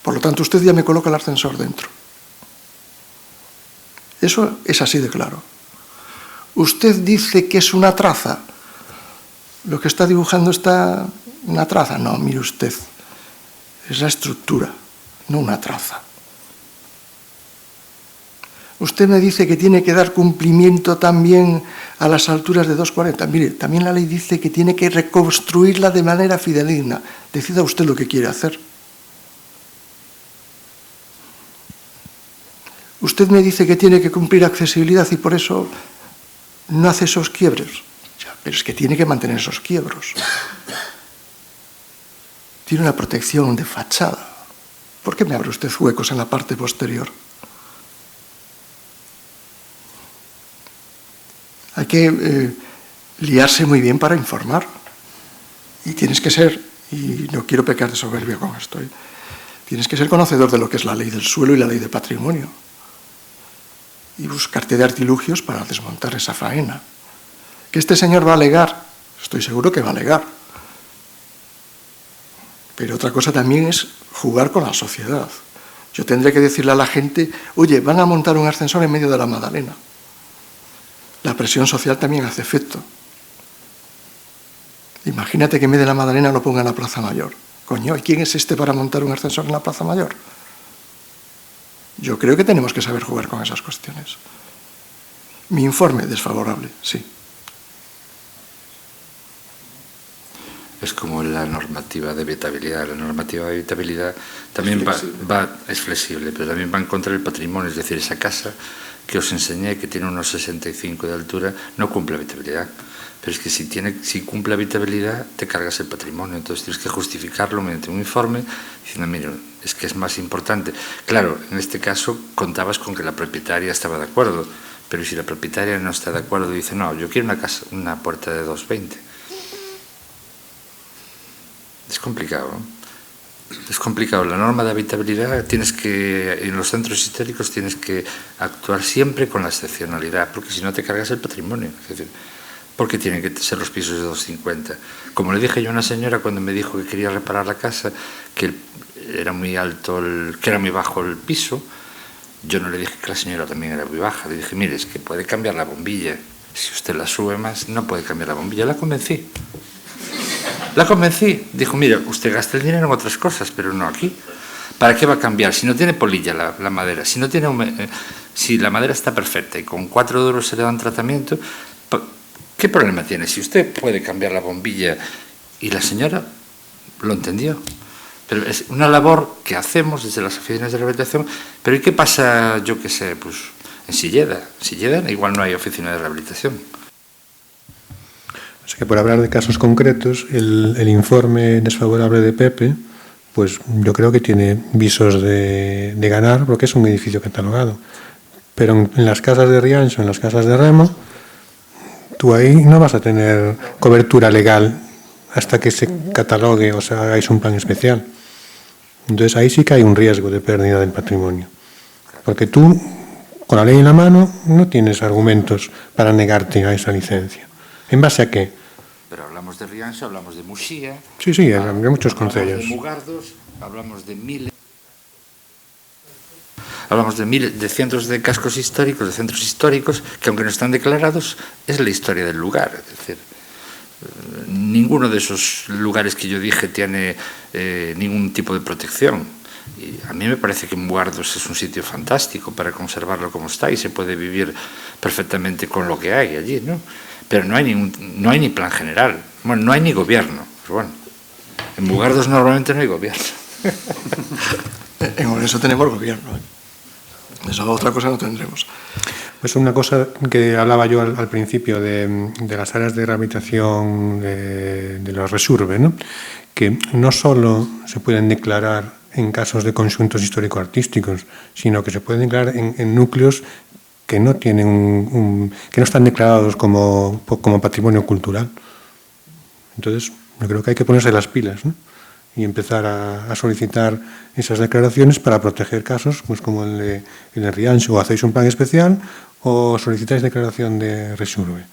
Por lo tanto, usted ya me coloca el ascensor dentro. Eso es así de claro. Usted dice que es una traza. Lo que está dibujando está una traza. No, mire usted. Es la estructura, no una traza. Usted me dice que tiene que dar cumplimiento también a las alturas de 2,40. Mire, también la ley dice que tiene que reconstruirla de manera fidedigna. Decida usted lo que quiere hacer. Usted me dice que tiene que cumplir accesibilidad y por eso no hace esos quiebres. Pero es que tiene que mantener esos quiebros. Tiene una protección de fachada. ¿Por qué me abre usted huecos en la parte posterior? Hay que liarse muy bien para informar. Y tienes que ser, y no quiero pecar de soberbia con esto, tienes que ser conocedor de lo que es la ley del suelo y la ley de patrimonio. Y buscarte de artilugios para desmontar esa faena. Que este señor va a alegar, estoy seguro que va a alegar. Pero otra cosa también es jugar con la sociedad. Yo tendré que decirle a la gente, oye, van a montar un ascensor en medio de la Magdalena. La presión social también hace efecto. Imagínate que en medio de la Magdalena lo ponga en la Plaza Mayor. Coño, ¿y quién es este para montar un ascensor en la Plaza Mayor? Yo creo que tenemos que saber jugar con esas cuestiones. Mi informe, desfavorable, sí. Es como la normativa de habitabilidad. La normativa de habitabilidad también es flexible, pero también va en contra del patrimonio. Es decir, esa casa que os enseñé, que tiene unos 65 de altura, no cumple habitabilidad. Pero es que si cumple habitabilidad, te cargas el patrimonio. Entonces tienes que justificarlo mediante un informe diciendo, mira, es que es más importante. Claro, en este caso contabas con que la propietaria estaba de acuerdo, pero si la propietaria no está de acuerdo y dice, no, yo quiero una puerta de 2,20. Es complicado, ¿no? Es complicado. La norma de habitabilidad en los centros históricos tienes que actuar siempre con la excepcionalidad, porque si no te cargas el patrimonio. Es decir, porque tienen que ser los pisos de 2,50. Como le dije yo a una señora cuando me dijo que quería reparar la casa, que era muy alto, que era muy bajo el piso, yo no le dije que la señora también era muy baja. Le dije, mire, es que puede cambiar la bombilla. Si usted la sube más, no puede cambiar la bombilla. La convencí. La convencí. Dijo, mira, usted gasta el dinero en otras cosas, pero no aquí. ¿Para qué va a cambiar? Si no tiene polilla la madera, si la madera está perfecta y con 4 euros se le da un tratamiento, ¿qué problema tiene? Si usted puede cambiar la bombilla, y la señora lo entendió. Pero es una labor que hacemos desde las oficinas de rehabilitación. Pero ¿y qué pasa, yo qué sé, pues en Silleda? Silleda igual no hay oficina de rehabilitación. O sea que por hablar de casos concretos, el informe desfavorable de Pepe, pues yo creo que tiene visos de ganar, porque es un edificio catalogado. Pero en las casas de Rianxo, en las casas de Remo, tú ahí no vas a tener cobertura legal hasta que se catalogue o sea, hagáis un plan especial. Entonces ahí sí que hay un riesgo de pérdida del patrimonio. Porque tú, con la ley en la mano, no tienes argumentos para negarte a esa licencia. ¿En base a qué? Pero hablamos de Rianxo, hablamos de Muxía. Sí, hay muchos concellos. Hablamos de Mugardos, hablamos de miles. Hablamos de miles, de cientos de cascos históricos, de centros históricos, que aunque no están declarados, es la historia del lugar. Es decir, ninguno de esos lugares que yo dije tiene ningún tipo de protección. Y a mí me parece que Mugardos es un sitio fantástico para conservarlo como está y se puede vivir perfectamente con lo que hay allí, ¿no? Pero no hay ni plan general. Bueno, no hay ni gobierno. Pero bueno, en Mugardos normalmente no hay gobierno. En eso tenemos gobierno. Eso otra cosa no tendremos. Pues una cosa que hablaba yo al principio de las áreas de rehabilitación de los resurbe, ¿no? Que no solo se pueden declarar en casos de conjuntos histórico-artísticos, sino que se pueden declarar en núcleos que no tienen que no están declarados como patrimonio cultural. Entonces, yo creo que hay que ponerse las pilas, ¿no? Y empezar a solicitar esas declaraciones para proteger casos pues como el de Rianxo, o hacéis un plan especial o solicitáis declaración de resurbe,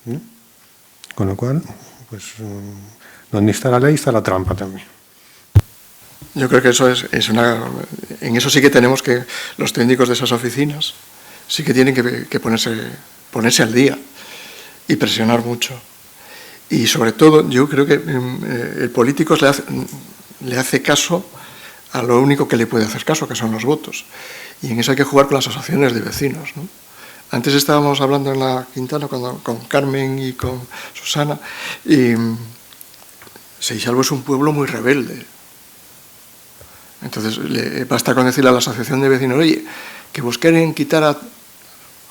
¿no? Con lo cual, pues donde está la ley está la trampa también. Yo creo que eso es una... En eso sí que tenemos que... Los técnicos de esas oficinas sí que tienen que ponerse al día y presionar mucho. Y sobre todo, yo creo que el político le hace caso a lo único que le puede hacer caso, que son los votos. Y en eso hay que jugar con las asociaciones de vecinos, ¿no? Antes estábamos hablando en la Quintana con Carmen y con Susana, y Seixalbo es un pueblo muy rebelde. Entonces, basta con decirle a la asociación de vecinos, oye, que vos quieren quitar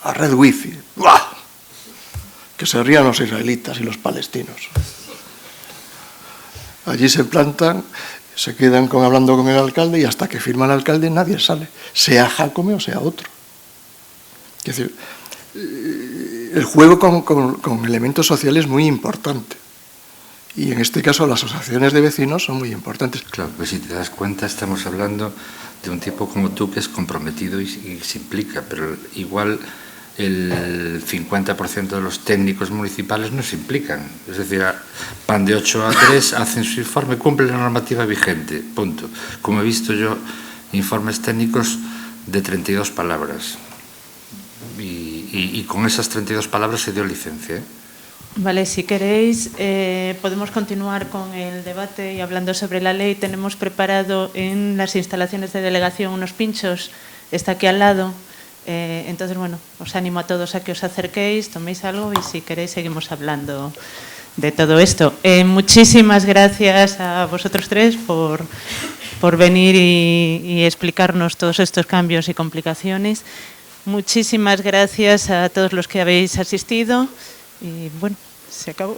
a Red Wifi. ¡Buah! Que se rían los israelitas y los palestinos. Allí se plantan, se quedan hablando con el alcalde y hasta que firma el alcalde nadie sale, sea Jacome o sea otro. Es decir, el juego con elementos sociales es muy importante. Y en este caso las asociaciones de vecinos son muy importantes. Claro, pues si te das cuenta estamos hablando de un tipo como tú que es comprometido y se implica, pero igual el 50% de los técnicos municipales no se implican. Es decir, van de 8 a 3, hacen su informe, cumplen la normativa vigente, punto. Como he visto yo, informes técnicos de 32 palabras. Y con esas 32 palabras se dio licencia, ¿eh? Vale, si queréis podemos continuar con el debate y hablando sobre la ley. Tenemos preparado en las instalaciones de delegación unos pinchos, está aquí al lado. Entonces, bueno, os animo a todos a que os acerquéis, toméis algo y si queréis seguimos hablando de todo esto. Muchísimas gracias a vosotros tres por venir y explicarnos todos estos cambios y complicaciones. Muchísimas gracias a todos los que habéis asistido y bueno, se acabó.